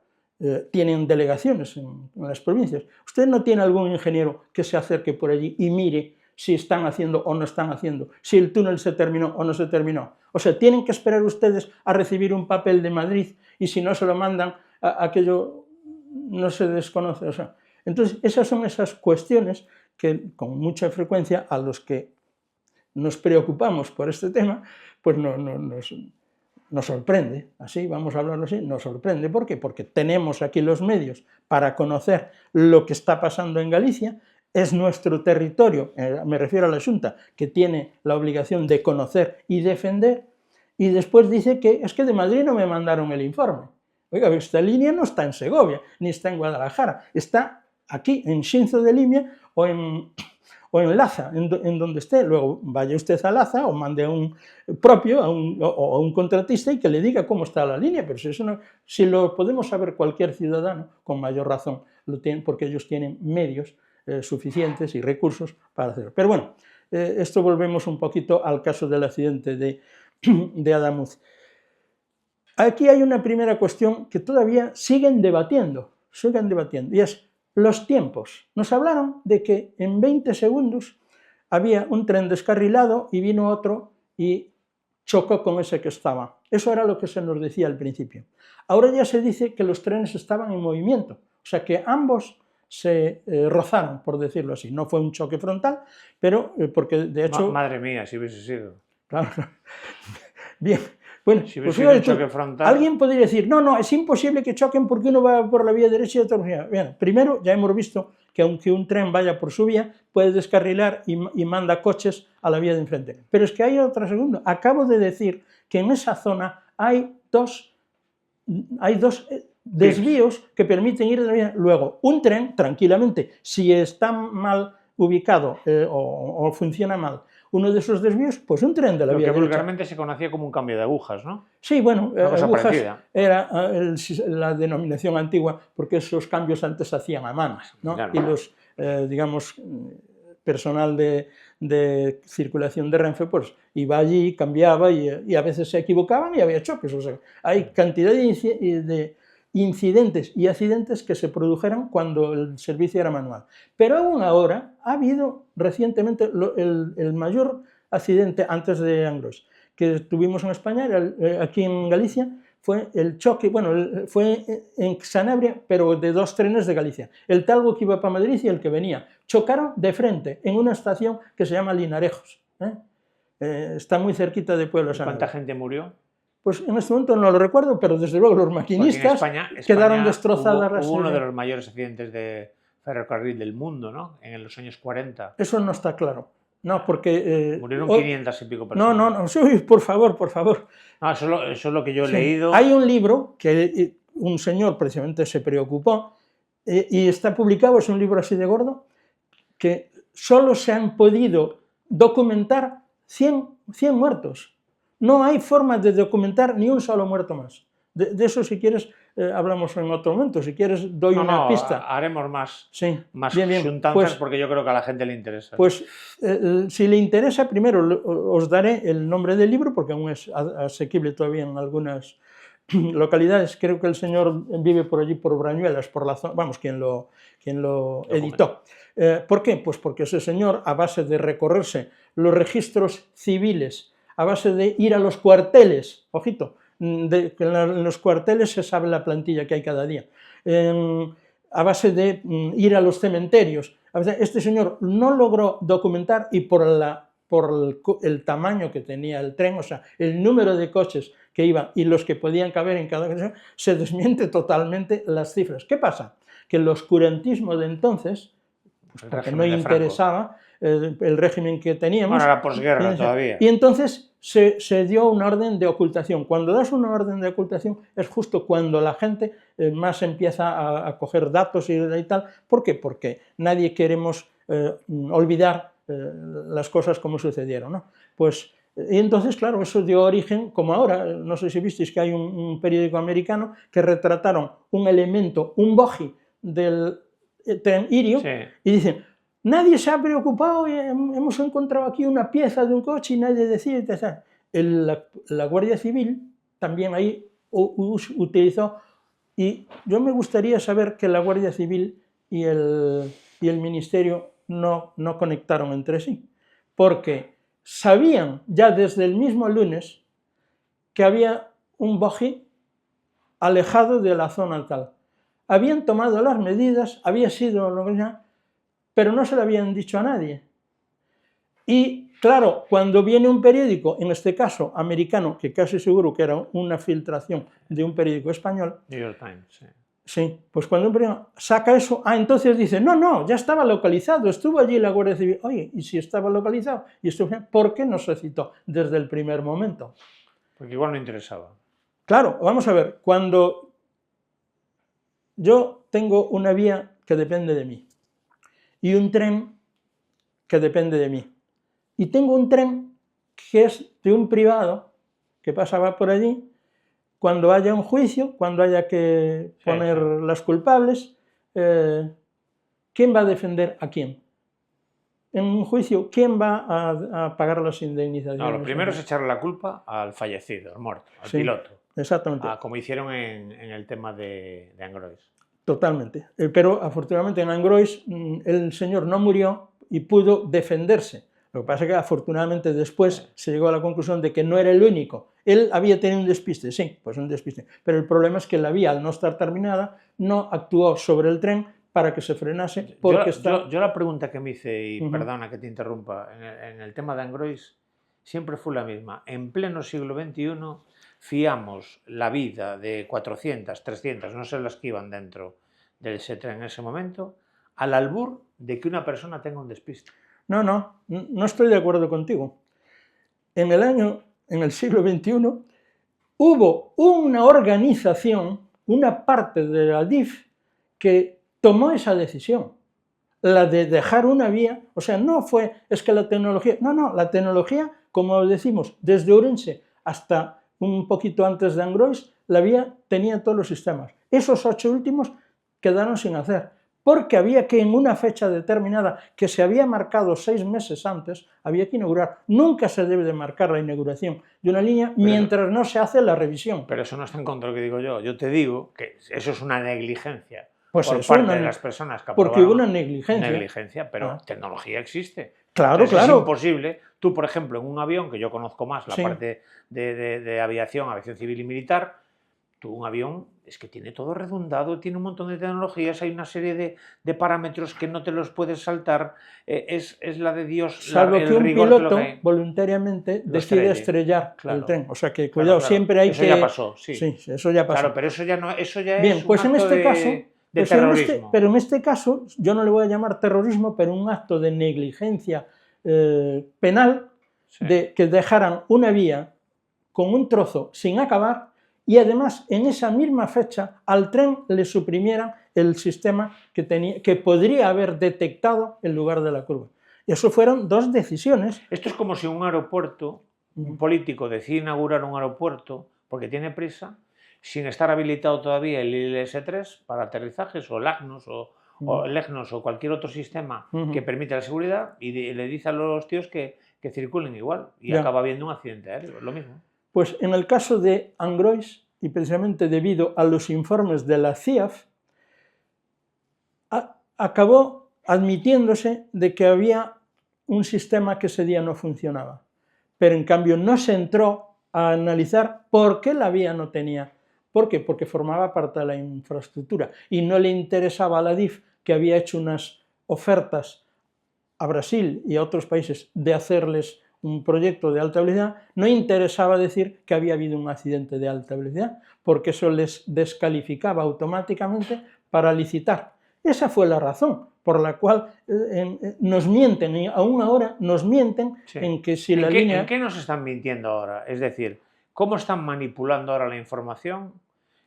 tienen delegaciones en las provincias. ¿Usted no tiene algún ingeniero que se acerque por allí y mire si están haciendo o no están haciendo, si el túnel se terminó o no se terminó? O sea, tienen que esperar ustedes a recibir un papel de Madrid y si no se lo mandan, aquello no se desconoce. O sea, entonces, esas son esas cuestiones que con mucha frecuencia a los que nos preocupamos por este tema, pues nos sorprende, así, vamos a hablarlo así, nos sorprende. ¿Por qué? Porque tenemos aquí los medios para conocer lo que está pasando en Galicia, es nuestro territorio, me refiero a la Xunta, que tiene la obligación de conocer y defender, y después dice que es que de Madrid no me mandaron el informe. Oiga, esta línea no está en Segovia, ni está en Guadalajara, está aquí, en Xinzo de Limia o en Laza, en donde esté. Luego vaya usted a Laza o mande a un propio, a un contratista y que le diga cómo está la línea, pero si lo podemos saber cualquier ciudadano, con mayor razón lo tienen, porque ellos tienen medios suficientes y recursos para hacerlo. Pero bueno, esto volvemos un poquito al caso del accidente de Adamuz. Aquí hay una primera cuestión que todavía siguen debatiendo, y es los tiempos. Nos hablaron de que en 20 segundos había un tren descarrilado y vino otro y chocó con ese que estaba. Eso era lo que se nos decía al principio. Ahora ya se dice que los trenes estaban en movimiento, o sea que ambos se rozaron, por decirlo así. No fue un choque frontal, pero porque de hecho... Madre mía, si hubiese sido. Claro. Bien. Bueno, si pues un choque frontal... Alguien podría decir, no, es imposible que choquen porque uno va por la vía derecha y otro por la vía. Bien, primero, ya hemos visto que aunque un tren vaya por su vía, puede descarrilar y manda coches a la vía de enfrente. Pero es que hay otra segunda. Acabo de decir que en esa zona hay dos desvíos que permiten ir de la vía. Luego, un tren, tranquilamente, si está mal ubicado o funciona mal uno de esos desvíos, pues un tren de la vía derecha. Lo que vulgarmente se conocía como un cambio de agujas, ¿no? Sí, bueno, agujas parecida. Era la denominación antigua, porque esos cambios antes se hacían a mano, ¿no? Claro. Y los, digamos, personal de circulación de Renfe, pues iba allí, cambiaba y a veces se equivocaban y había choques. O sea, hay cantidad de incidentes y accidentes que se produjeron cuando el servicio era manual. Pero aún ahora ha habido recientemente el mayor accidente antes de Angros que tuvimos en España, aquí en Galicia, fue el choque, bueno, fue en Sanabria, pero de dos trenes de Galicia. El Talgo que iba para Madrid y el que venía. Chocaron de frente en una estación que se llama Linarejos. Está muy cerquita de Pueblo Sanabria. ¿Cuánta gente murió? Pues en este momento no lo recuerdo, pero desde luego los maquinistas España quedaron destrozadas las... Hubo uno de los mayores accidentes de ferrocarril del mundo, ¿no? En los años 40. Eso no está claro. No, porque... Murieron 500 y pico personas. No, sí, por favor. No, eso es lo que yo he leído. Hay un libro que un señor precisamente se preocupó y está publicado, es un libro así de gordo, que solo se han podido documentar 100 muertos. No hay forma de documentar ni un solo muerto más. De eso, si quieres, hablamos en otro momento. Si quieres, doy una pista. Haremos más, sí, bien. Juntanzas, porque yo creo que a la gente le interesa. Pues, si le interesa, primero os daré el nombre del libro, porque aún es asequible todavía en algunas localidades. Creo que el señor vive por allí, por Brañuelas, por la zona, vamos, quien lo editó. ¿Por qué? Pues porque ese señor, a base de recorrerse los registros civiles, a base de ir a los cuarteles, ojito, en los cuarteles se sabe la plantilla que hay cada día, a base de ir a los cementerios. Este señor no logró documentar y por el tamaño que tenía el tren, o sea, el número de coches que iban y los que podían caber en cada cosa, se desmiente totalmente las cifras. ¿Qué pasa? Que el oscurantismo de entonces, pues porque no interesaba el régimen que teníamos. Bueno, era posguerra todavía. Y entonces se dio una orden de ocultación. Cuando das una orden de ocultación es justo cuando la gente más empieza a coger datos y tal. ¿Por qué? Porque nadie queremos olvidar las cosas como sucedieron, ¿no? Pues, y entonces, claro, eso dio origen, como ahora, no sé si visteis que hay un periódico americano que retrataron un elemento, un bogie del tren Irio, sí. Y dicen, nadie se ha preocupado, hemos encontrado aquí una pieza de un coche y nadie decide. La Guardia Civil también ahí utilizó, y yo me gustaría saber que la Guardia Civil y el Ministerio no conectaron entre sí, porque sabían ya desde el mismo lunes que había un bogie alejado de la zona tal. Habían tomado las medidas, había sido lo que sea, pero no se lo habían dicho a nadie. Y claro, cuando viene un periódico, en este caso americano, que casi seguro que era una filtración de un periódico español, New York Times, sí. Sí, pues cuando un periódico saca eso, entonces dice, no, ya estaba localizado, estuvo allí la Guardia Civil. Oye, y si estaba localizado, ¿por qué no se citó desde el primer momento? Porque igual no interesaba. Claro, vamos a ver, cuando yo tengo una vía que depende de mí, y un tren que depende de mí. Y tengo un tren que es de un privado que pasaba por allí. Cuando haya un juicio, cuando haya que poner las culpables, ¿quién va a defender a quién? En un juicio, ¿quién va a pagar las indemnizaciones? No, lo primero es echarle la culpa al fallecido, al muerto, al piloto. Exactamente. Como hicieron en el tema de Angrois. Totalmente. Pero afortunadamente en Angrois el señor no murió y pudo defenderse. Lo que pasa es que afortunadamente después se llegó a la conclusión de que no era el único. Él había tenido un despiste, sí, pues un despiste. Pero el problema es que la vía, al no estar terminada, no actuó sobre el tren para que se frenase. Porque yo la pregunta que me hice, y perdona que te interrumpa, en el tema de Angrois siempre fue la misma. En pleno siglo XXI fiamos la vida de 400, 300, no sé las que iban dentro de ese tren en ese momento, al albur de que una persona tenga un despiste. No estoy de acuerdo contigo. En el siglo XXI, hubo una organización, una parte de la DIF, que tomó esa decisión, la de dejar una vía. O sea, no fue, es que la tecnología, la tecnología, como decimos, desde Ourense hasta un poquito antes de Angrois, la vía tenía todos los sistemas. Esos 8 últimos quedaron sin hacer, porque había que, en una fecha determinada, que se había marcado 6 meses antes, había que inaugurar. Nunca se debe de marcar la inauguración de una línea mientras no se hace la revisión. Pero eso no está en contra de lo que digo yo. Yo te digo que eso es una negligencia pues por parte de las personas que aprobaron. Porque hubo una negligencia. Negligencia, pero tecnología existe. Claro, entonces claro. Es imposible. Tú, por ejemplo, en un avión, que yo conozco más la parte de aviación civil y militar, Tú un avión es que tiene todo redundado, tiene un montón de tecnologías, hay una serie de parámetros que no te los puedes saltar, es la de Dios, Salvo el que un rigor de lo piloto que hay. voluntariamente Lo decide estrelle, estrellar el claro. tren. O sea que, Claro, cuidado, claro. siempre hay Eso que... ya pasó, sí. Sí, eso ya pasó. Claro, pero eso ya, no, eso ya Bien, es pues un en acto este caso, de terrorismo. pero en este caso, yo no le voy a llamar terrorismo, pero un acto de negligencia penal, Sí. de que dejaran una vía con un trozo sin acabar y además en esa misma fecha al tren le suprimieran el sistema que podría haber detectado el lugar de la curva. Eso fueron dos decisiones. Esto es como si un aeropuerto, un político decide inaugurar un aeropuerto porque tiene prisa, sin estar habilitado todavía el ILS-3 para aterrizajes o LAGNOS o LEGNOS o cualquier otro sistema que permita la seguridad, y le dice a los tíos que circulen igual y Ya. acaba habiendo un accidente aéreo, es lo mismo. Pues en el caso de Angrois, y precisamente debido a los informes de la CIAF, acabó admitiéndose de que había un sistema que ese día no funcionaba. Pero en cambio no se entró a analizar por qué la vía no tenía. ¿Por qué? Porque formaba parte de la infraestructura y no le interesaba a la DIF, que había hecho unas ofertas a Brasil y a otros países de hacerles un proyecto de alta velocidad, no interesaba decir que había habido un accidente de alta velocidad, porque eso les descalificaba automáticamente para licitar. Esa fue la razón por la cual nos mienten, y aún ahora nos mienten, sí, en que si la línea... ¿En qué nos están mintiendo ahora? Es decir, ¿cómo están manipulando ahora la información?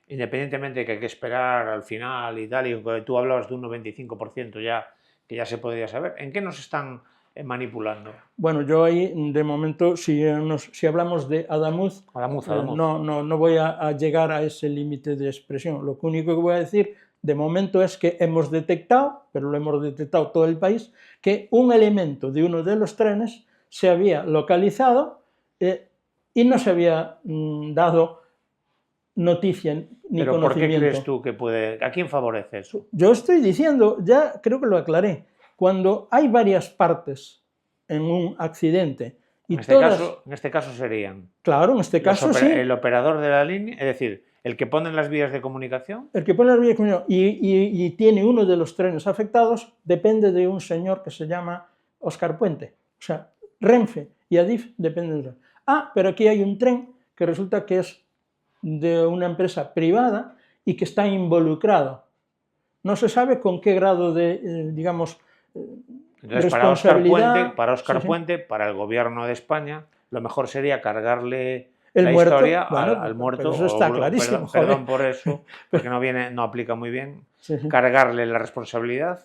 Independientemente de que hay que esperar al final y tal, y tú hablabas de un 95% ya, que ya se podría saber. ¿En qué nos están manipulando? Bueno, yo ahí, de momento, si hablamos de Adamuz, no voy a llegar a ese límite de expresión. Lo único que voy a decir, de momento, es que hemos detectado, pero lo hemos detectado todo el país, que un elemento de uno de los trenes se había localizado y no se había dado noticia ni ¿Pero conocimiento. por qué crees tú que puede...? ¿A quién favorece eso? Yo estoy diciendo, ya creo que lo aclaré, cuando hay varias partes en un accidente y en este caso serían... Claro, en este caso sí. El operador de la línea, es decir, el que pone las vías de comunicación. El que pone las vías de comunicación y tiene uno de los trenes afectados, depende de un señor que se llama Óscar Puente. O sea, Renfe y Adif dependen de él. Pero aquí hay un tren que resulta que es de una empresa privada y que está involucrado. No se sabe con qué grado de, digamos, entonces, responsabilidad... para Óscar Puente, para el gobierno de España, lo mejor sería cargarle la muerto, historia bueno, al muerto. Pero eso está clarísimo. Perdón por eso, porque no aplica muy bien. Cargarle la responsabilidad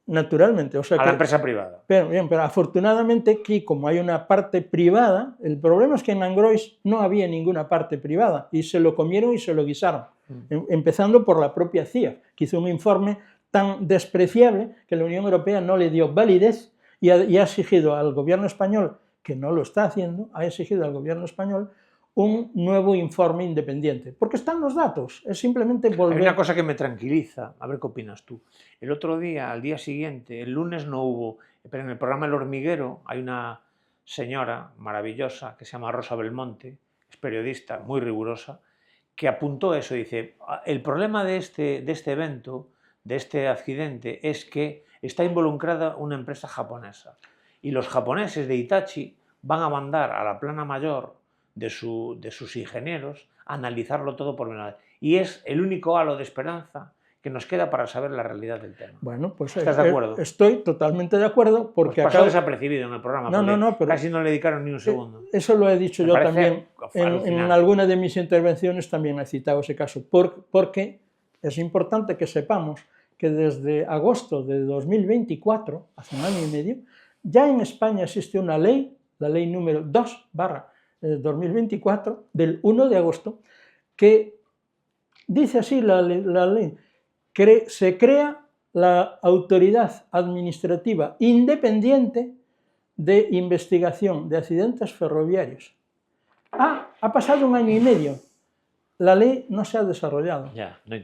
naturalmente, o sea, a la empresa privada. Pero afortunadamente aquí, como hay una parte privada, el problema es que en Angrois no había ninguna parte privada y se lo comieron y se lo guisaron, empezando por la propia CIA, que hizo un informe tan despreciable que la Unión Europea no le dio validez y ha exigido al gobierno español, que no lo está haciendo, ha exigido al gobierno español un nuevo informe independiente, porque están los datos, es simplemente volver... Hay una cosa que me tranquiliza, a ver qué opinas tú. El otro día, al día siguiente, el lunes no hubo, pero en el programa El Hormiguero hay una señora maravillosa que se llama Rosa Belmonte, es periodista, muy rigurosa, que apuntó eso, dice, el problema de este evento, de este accidente, es que está involucrada una empresa japonesa y los japoneses de Hitachi van a mandar a la plana mayor de sus ingenieros a analizarlo todo por menor. Y es el único halo de esperanza que nos queda para saber la realidad del tema. Bueno, pues ¿estás de acuerdo? Estoy totalmente de acuerdo porque pues pasó desapercibido en el programa, pero casi no le dedicaron ni un segundo. Eso lo he dicho yo también en alguna de mis intervenciones, también he citado ese caso, porque es importante que sepamos que desde agosto de 2024, hace un año y medio, ya en España existe una ley, la ley número 2/2024, del 1 de agosto, que dice así la ley, se crea la Autoridad Administrativa Independiente de Investigación de Accidentes Ferroviarios. Ha pasado un año y medio. La ley no se ha desarrollado.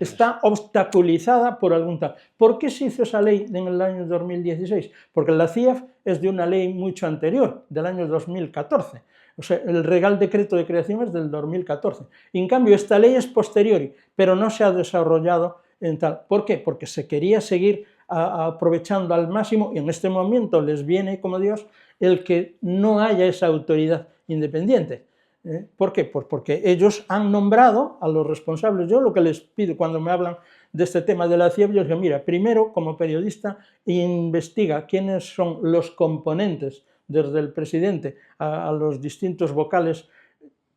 Está obstaculizada por algún tal. ¿Por qué se hizo esa ley en el año 2016? Porque la CIAF es de una ley mucho anterior, del año 2014. O sea, el Real Decreto de Creación es del 2014. Y en cambio, esta ley es posterior, pero no se ha desarrollado en tal. ¿Por qué? Porque se quería seguir aprovechando al máximo, y en este momento les viene como Dios el que no haya esa autoridad independiente. ¿Por qué? Pues porque ellos han nombrado a los responsables. Yo lo que les pido cuando me hablan de este tema de la CIA, yo les digo, mira, primero, como periodista, investiga quiénes son los componentes, desde el presidente a los distintos vocales,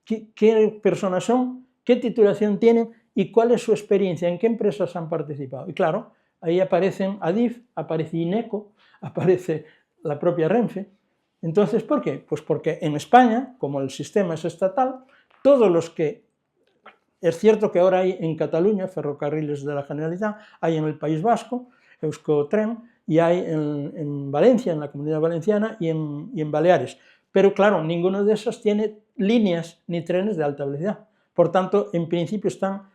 qué personas son, qué titulación tienen y cuál es su experiencia, en qué empresas han participado. Y claro, ahí aparecen ADIF, aparece INECO, aparece la propia Renfe. Entonces, ¿por qué? Pues porque en España, como el sistema es estatal, todos los que... Es cierto que ahora hay en Cataluña ferrocarriles de la Generalitat, hay en el País Vasco, Euskotren, y hay en Valencia, en la Comunidad Valenciana y en Baleares. Pero claro, ninguno de esos tiene líneas ni trenes de alta velocidad. Por tanto, en principio están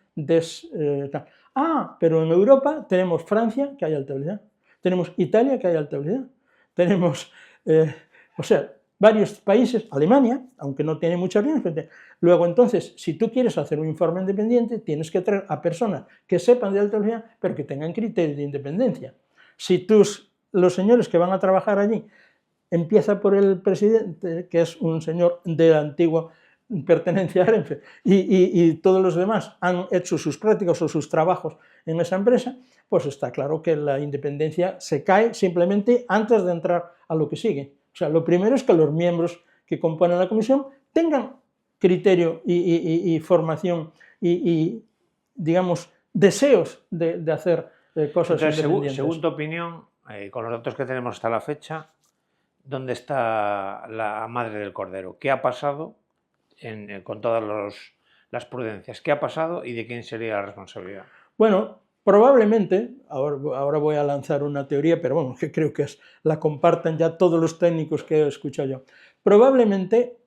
pero en Europa tenemos Francia, que hay alta velocidad, tenemos Italia, que hay alta velocidad, tenemos, varios países, Alemania, aunque no tiene muchas líneas. Luego, entonces, si tú quieres hacer un informe independiente, tienes que traer a personas que sepan de alta velocidad, pero que tengan criterios de independencia. Si los señores que van a trabajar allí, empieza por el presidente, que es un señor de la antigua pertenencia a Renfe, y todos los demás han hecho sus prácticas o sus trabajos en esa empresa, pues está claro que la independencia se cae simplemente antes de entrar a lo que sigue. O sea, lo primero es que los miembros que componen la comisión tengan criterio y formación y, digamos, deseos de hacer cosas independientes. Según tu opinión, con los datos que tenemos hasta la fecha, ¿dónde está la madre del cordero? ¿Qué ha pasado con todas las prudencias? ¿Qué ha pasado y de quién sería la responsabilidad? Bueno, probablemente, ahora voy a lanzar una teoría, pero bueno, que creo que la comparten ya todos los técnicos que he escuchado yo. Probablemente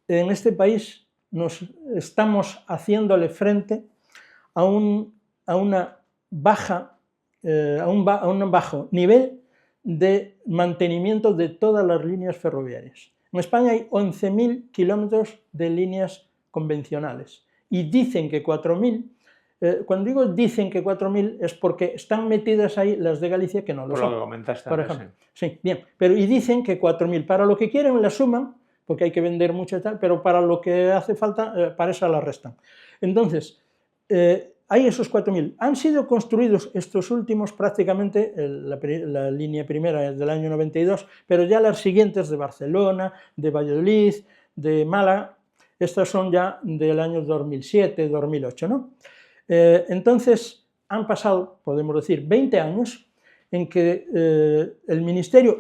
en este país nos estamos haciéndole frente a un bajo nivel de mantenimiento de todas las líneas ferroviarias. En España hay 11.000 kilómetros de líneas convencionales y dicen que 4.000. Cuando digo dicen que 4.000 es porque están metidas ahí las de Galicia que no lo son. Por lo que comentaste por antes, ejemplo. Sí, bien. Y dicen que 4.000. Para lo que quieren la suman, porque hay que vender mucho y tal, pero para lo que hace falta, para esa la restan. Entonces, hay esos 4.000. Han sido construidos estos últimos prácticamente, la línea primera es del año 92, pero ya las siguientes de Barcelona, de Valladolid, de Málaga, estas son ya del año 2007, 2008, ¿no? Entonces, han pasado, podemos decir, 20 años en que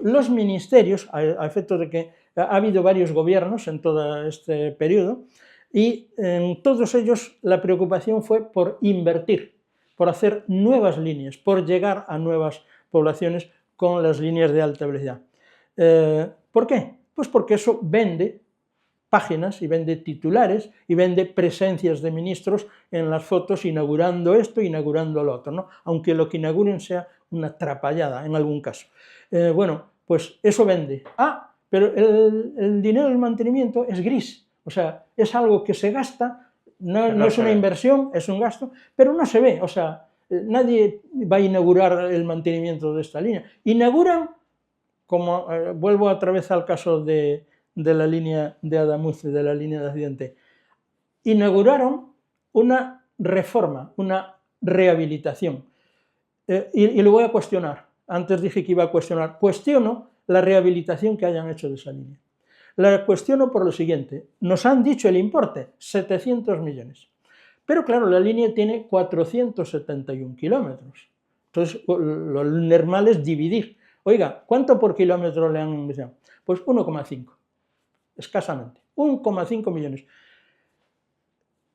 los ministerios, a efectos de que ha habido varios gobiernos en todo este periodo, y en todos ellos la preocupación fue por invertir, por hacer nuevas líneas, por llegar a nuevas poblaciones con las líneas de alta velocidad. ¿Por qué? Pues porque eso vende páginas y vende titulares y vende presencias de ministros en las fotos inaugurando esto, inaugurando lo otro, ¿no? Aunque lo que inauguren sea una trapallada en algún caso. Pues eso vende. Pero el dinero del mantenimiento es gris, o sea, es algo que se gasta, no es una inversión, es un gasto, pero no se ve, o sea, nadie va a inaugurar el mantenimiento de esta línea. Inauguran, como vuelvo otra vez al caso de la línea de Adamuz, de la línea de accidente, inauguraron una reforma, una rehabilitación. Y lo voy a cuestionar. Antes dije que iba a cuestionar. Cuestiono la rehabilitación que hayan hecho de esa línea. La cuestiono por lo siguiente. Nos han dicho el importe, 700 millones. Pero claro, la línea tiene 471 kilómetros. Entonces, lo normal es dividir. Oiga, ¿cuánto por kilómetro le han invertido? Pues 1,5. Escasamente, 1,5 millones.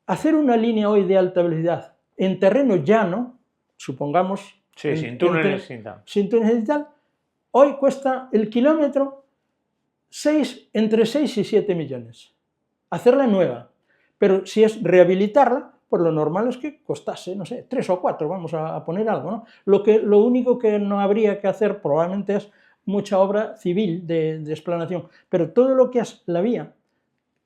Hacer una línea hoy de alta velocidad en terreno llano, supongamos... Sí, sin túneles, sin túneles y tal, hoy cuesta el kilómetro entre 6 y 7 millones. Hacerla nueva. Pero si es rehabilitarla, pues lo normal es que costase, no sé, 3 o 4, vamos a poner algo, ¿no? Lo único que no habría que hacer probablemente es mucha obra civil de explanación, pero todo lo que es la vía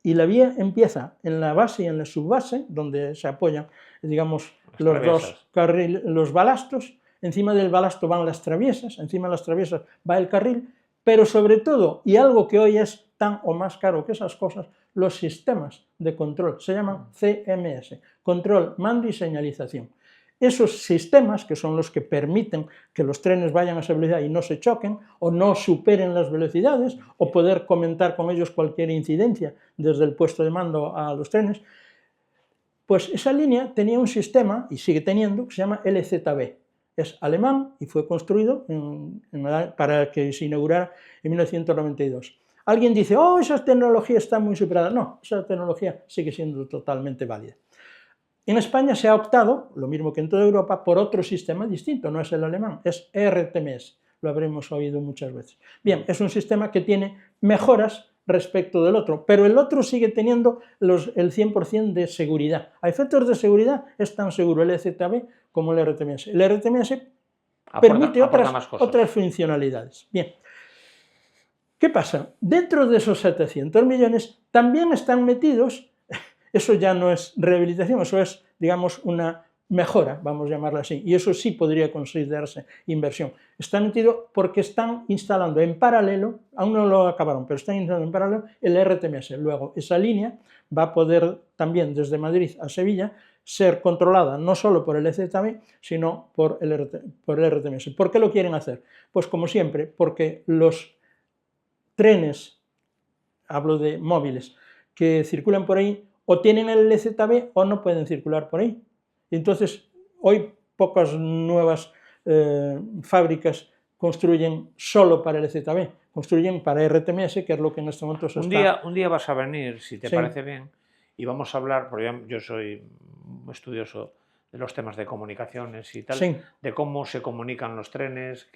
y la vía empieza en la base y en la subbase, donde se apoyan, digamos, los balastos. Encima del balasto van las traviesas, encima de las traviesas va el carril, pero sobre todo, y algo que hoy es tan o más caro que esas cosas, los sistemas de control, se llaman CMS, control, mando y señalización. Esos sistemas, que son los que permiten que los trenes vayan a esa velocidad y no se choquen, o no superen las velocidades, o poder comentar con ellos cualquier incidencia desde el puesto de mando a los trenes, pues esa línea tenía un sistema, y sigue teniendo, que se llama LZB. Es alemán y fue construido para que se inaugurara en 1992. Alguien dice, oh, esa tecnología está muy superada. No, esa tecnología sigue siendo totalmente válida. En España se ha optado, lo mismo que en toda Europa, por otro sistema distinto, no es el alemán, es ERTMS, lo habremos oído muchas veces. Bien, es un sistema que tiene mejoras respecto del otro, pero el otro sigue teniendo el 100% de seguridad. A efectos de seguridad es tan seguro el EZB como el RTMS. El RTMS permite otras funcionalidades. Bien, ¿qué pasa? Dentro de esos 700 millones también están metidos, eso ya no es rehabilitación, eso es, digamos, una mejora, vamos a llamarla así, y eso sí podría considerarse inversión. Está metido porque están instalando en paralelo, aún no lo acabaron, pero están instalando en paralelo el RTMS. Luego, esa línea va a poder también desde Madrid a Sevilla ser controlada no solo por el EZB, sino por el RTMS. ¿Por qué lo quieren hacer? Pues como siempre, porque los trenes, hablo de móviles, que circulan por ahí, o tienen el EZB o no pueden circular por ahí. Entonces, hoy pocas nuevas fábricas construyen solo para el EZB, construyen para RTMS, que es lo que en este momento se está... Un día vas a venir, si te parece bien, y vamos a hablar, porque yo soy estudioso de los temas de comunicaciones y tal, de cómo se comunican los trenes,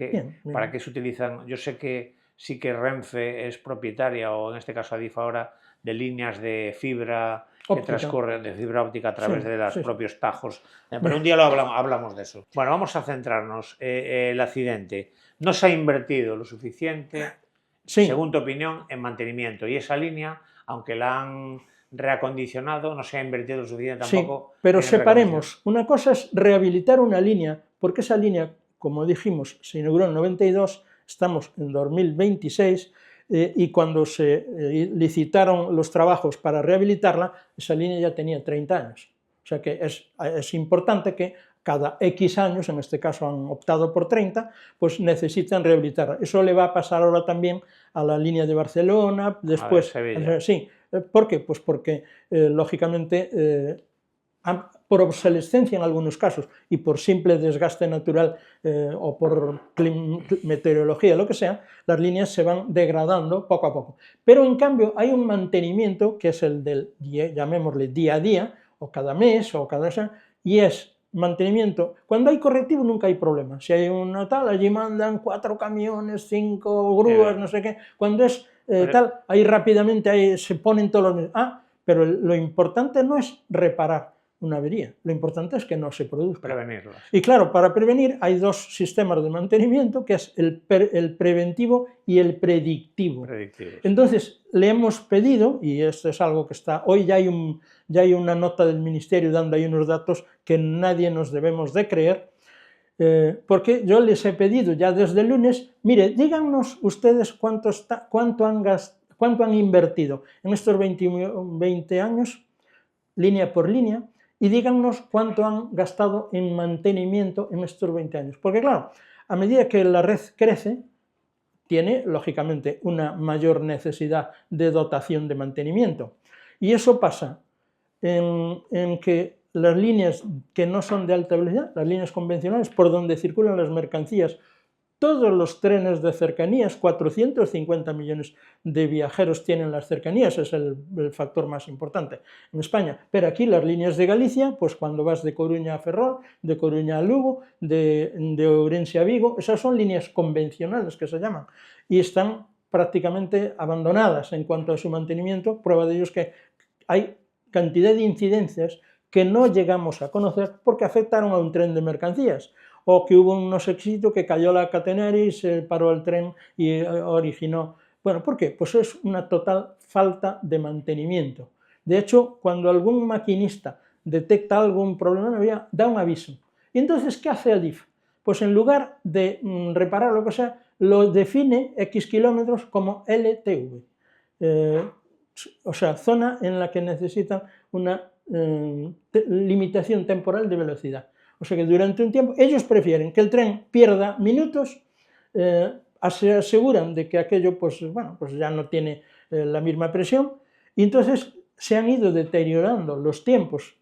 para qué se utilizan. Yo sé que sí que Renfe es propietaria, o en este caso Adif ahora, de líneas de fibra que transcurren, de fibra óptica a través de los propios tajos. Pero un día hablamos de eso. Bueno, vamos a centrarnos. El accidente. No se ha invertido lo suficiente, según tu opinión, en mantenimiento. Y esa línea, aunque la han reacondicionado, no se ha invertido lo suficiente tampoco. Sí, pero separemos. Una cosa es rehabilitar una línea, porque esa línea, como dijimos, se inauguró en 92, estamos en 2026, y cuando se licitaron los trabajos para rehabilitarla, esa línea ya tenía 30 años. O sea que es importante que cada X años, en este caso han optado por 30, pues necesitan rehabilitarla. Eso le va a pasar ahora también a la línea de Barcelona, después... Sí, ¿por qué? Pues porque, lógicamente, por obsolescencia en algunos casos y por simple desgaste natural o por meteorología, lo que sea, las líneas se van degradando poco a poco. Pero en cambio hay un mantenimiento que es el del, llamémosle, día a día, o cada mes, o cada... y es mantenimiento. Cuando hay correctivo nunca hay problema. Si hay una tal, allí mandan 4 camiones, 5 grúas, no sé qué. Cuando es tal, ahí rápidamente se ponen todos los... pero lo importante no es reparar una avería, lo importante es que no se produzca. Prevenirlas. Y claro, para prevenir hay dos sistemas de mantenimiento, que es el preventivo y el predictivo. Entonces, le hemos pedido, y esto es algo que está, hoy ya hay una nota del Ministerio dando ahí unos datos que nadie nos debemos de creer, porque yo les he pedido ya desde el lunes, mire, díganos ustedes cuánto han invertido en estos 20 años, línea por línea, y díganos cuánto han gastado en mantenimiento en estos 20 años. Porque claro, a medida que la red crece, tiene, lógicamente, una mayor necesidad de dotación de mantenimiento. Y eso pasa en que las líneas que no son de alta velocidad, las líneas convencionales, por donde circulan las mercancías, todos los trenes de cercanías, 450 millones de viajeros tienen las cercanías, es el factor más importante en España. Pero aquí las líneas de Galicia, pues cuando vas de Coruña a Ferrol, de Coruña a Lugo, de Ourense a Vigo, esas son líneas convencionales que se llaman, y están prácticamente abandonadas en cuanto a su mantenimiento. Prueba de ello es que hay cantidad de incidencias que no llegamos a conocer porque afectaron a un tren de mercancías, o que hubo unos éxitos que cayó la catenera y se paró el tren y originó Bueno, ¿por qué? Pues es una total falta de mantenimiento. De hecho, cuando algún maquinista detecta algún problema en la vía, da un aviso. ¿Y entonces qué hace Adif? Pues en lugar de reparar lo que sea, lo define X kilómetros como LTV. O sea, zona en la que necesitan una limitación temporal de velocidad. O sea que durante un tiempo ellos prefieren que el tren pierda minutos, se aseguran de que aquello pues ya no tiene la misma presión, y entonces se han ido deteriorando los tiempos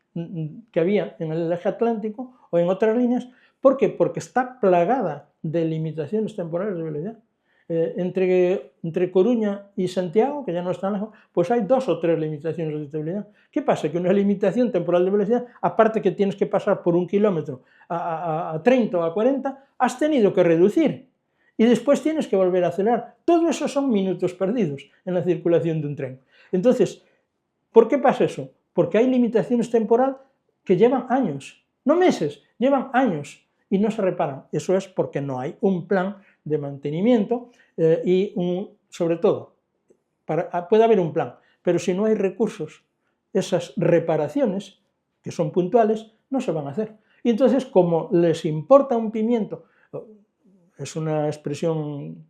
que había en el eje atlántico o en otras líneas. ¿Por qué? Porque está plagada de limitaciones temporales de velocidad. Entre Coruña y Santiago, que ya no están lejos, pues hay 2 o 3 limitaciones de estabilidad. ¿Qué pasa? Que una limitación temporal de velocidad, aparte que tienes que pasar por 1 kilómetro a 30 o a 40, has tenido que reducir y después tienes que volver a acelerar. Todo eso son minutos perdidos en la circulación de un tren. Entonces, ¿por qué pasa eso? Porque hay limitaciones temporales que llevan años, no meses, llevan años y no se reparan. Eso es porque no hay un plan de mantenimiento y sobre todo, puede haber un plan, pero si no hay recursos, esas reparaciones, que son puntuales, no se van a hacer. Y entonces, como les importa un pimiento, es una expresión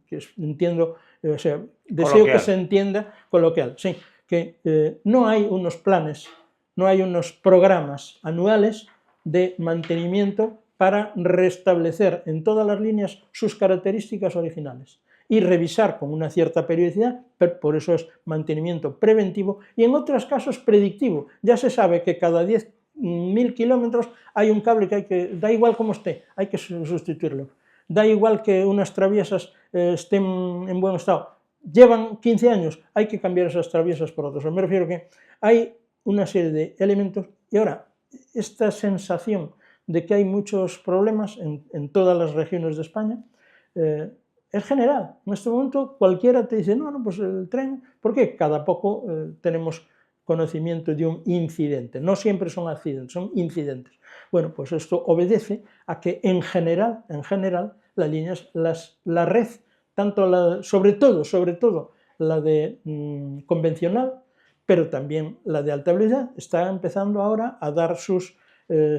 que entiendo, o sea, deseo coloquial, que se entienda coloquial, sí, que no hay unos planes, no hay unos programas anuales de mantenimiento para restablecer en todas las líneas sus características originales y revisar con una cierta periodicidad, por eso es mantenimiento preventivo, y en otros casos predictivo. Ya se sabe que cada 10.000 kilómetros hay un cable que da igual como esté, hay que sustituirlo. Da igual que unas traviesas estén en buen estado, llevan 15 años, hay que cambiar esas traviesas por otras. Me refiero que hay una serie de elementos, y ahora, esta sensación de que hay muchos problemas en todas las regiones de España, es general. En este momento cualquiera te dice, no, pues el tren, porque cada poco tenemos conocimiento de un incidente. No siempre son accidentes, son incidentes. Bueno, pues esto obedece a que en general, las líneas, la red, tanto sobre todo la de convencional, pero también la de alta velocidad, está empezando ahora a dar sus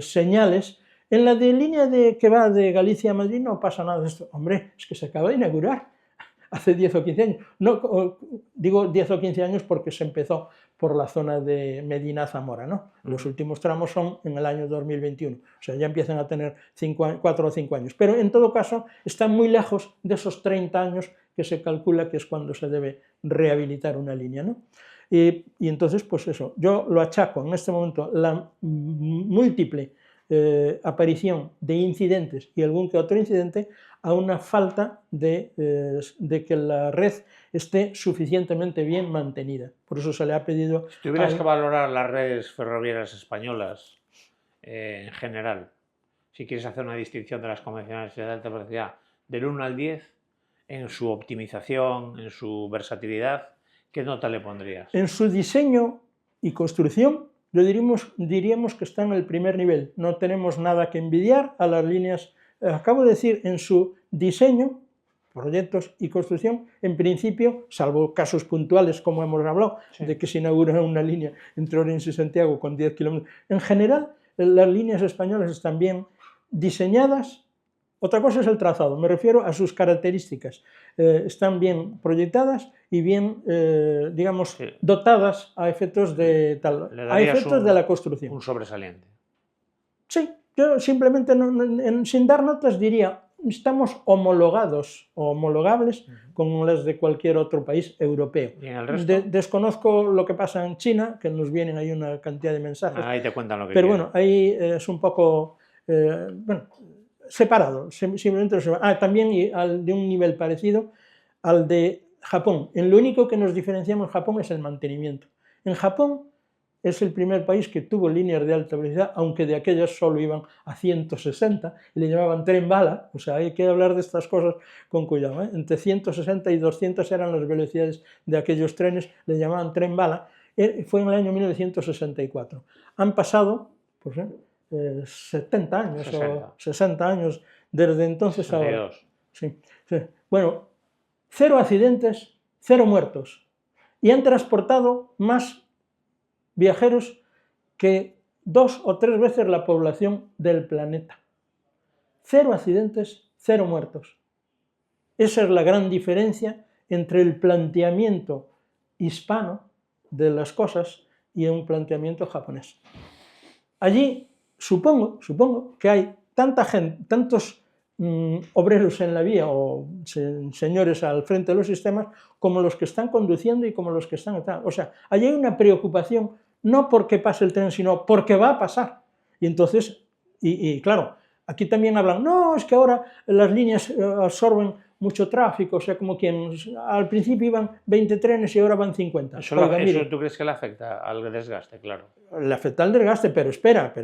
señales. En la de línea que va de Galicia a Madrid no pasa nada de esto. Hombre, es que se acaba de inaugurar hace 10 o 15 años. No, digo 10 o 15 años porque se empezó por la zona de Medina-Zamora, ¿no? Los últimos tramos son en el año 2021, o sea, ya empiezan a tener 4 o 5 años. Pero en todo caso, están muy lejos de esos 30 años que se calcula que es cuando se debe rehabilitar una línea, ¿no? Y entonces, pues eso, yo lo achaco en este momento la múltiple aparición de incidentes y algún que otro incidente a una falta de que la red esté suficientemente bien mantenida. Por eso se le ha pedido... Si tuvieras que valorar las redes ferroviarias españolas en general, si quieres hacer una distinción de las convencionales de alta velocidad, del 1 al 10, en su optimización, en su versatilidad, ¿qué nota le pondrías? En su diseño y construcción, diríamos que está en el primer nivel. No tenemos nada que envidiar a las líneas. Acabo de decir, en su diseño, proyectos y construcción, en principio, salvo casos puntuales como hemos hablado, sí, de que se inaugura una línea entre Orense y Santiago con 10 kilómetros. En general, las líneas españolas están bien diseñadas. Otra cosa es el trazado, me refiero a sus características. Están bien proyectadas y bien, digamos, sí, dotadas a efectos de la construcción. Un sobresaliente. Sí, yo simplemente, sin dar notas, diría, estamos homologados o homologables con las de cualquier otro país europeo. ¿Y en el resto? Desconozco lo que pasa en China, que nos vienen ahí una cantidad de mensajes. Ahí te cuentan lo que pero quieren. Bueno, ahí es un poco... separado, simplemente también de un nivel parecido al de Japón. Lo único que nos diferenciamos en Japón es el mantenimiento. En Japón es el primer país que tuvo líneas de alta velocidad, aunque de aquellas solo iban a 160 y le llamaban tren bala. O sea, hay que hablar de estas cosas con cuidado, ¿eh? Entre 160 y 200 eran las velocidades de aquellos trenes, le llamaban tren bala. Fue en el año 1964. Han pasado, pues, 70 años 60. O 60 años desde entonces 62. Ahora. Sí, sí. Bueno, 0 accidentes 0 muertos. Y han transportado más viajeros que 2 o 3 veces la población del planeta. 0 accidentes, 0 muertos. Esa es la gran diferencia entre el planteamiento hispano de las cosas y un planteamiento japonés. Allí supongo que hay tanta gente, tantos obreros en la vía o señores al frente de los sistemas como los que están conduciendo y como los que están... O sea, allí hay una preocupación no porque pase el tren, sino porque va a pasar. Y entonces, claro, aquí también hablan, no, es que ahora las líneas absorben mucho tráfico, o sea, como quien al principio iban 20 trenes y ahora van 50. ¿Eso tú crees que le afecta al desgaste? Claro. Le afecta al desgaste, pero espera,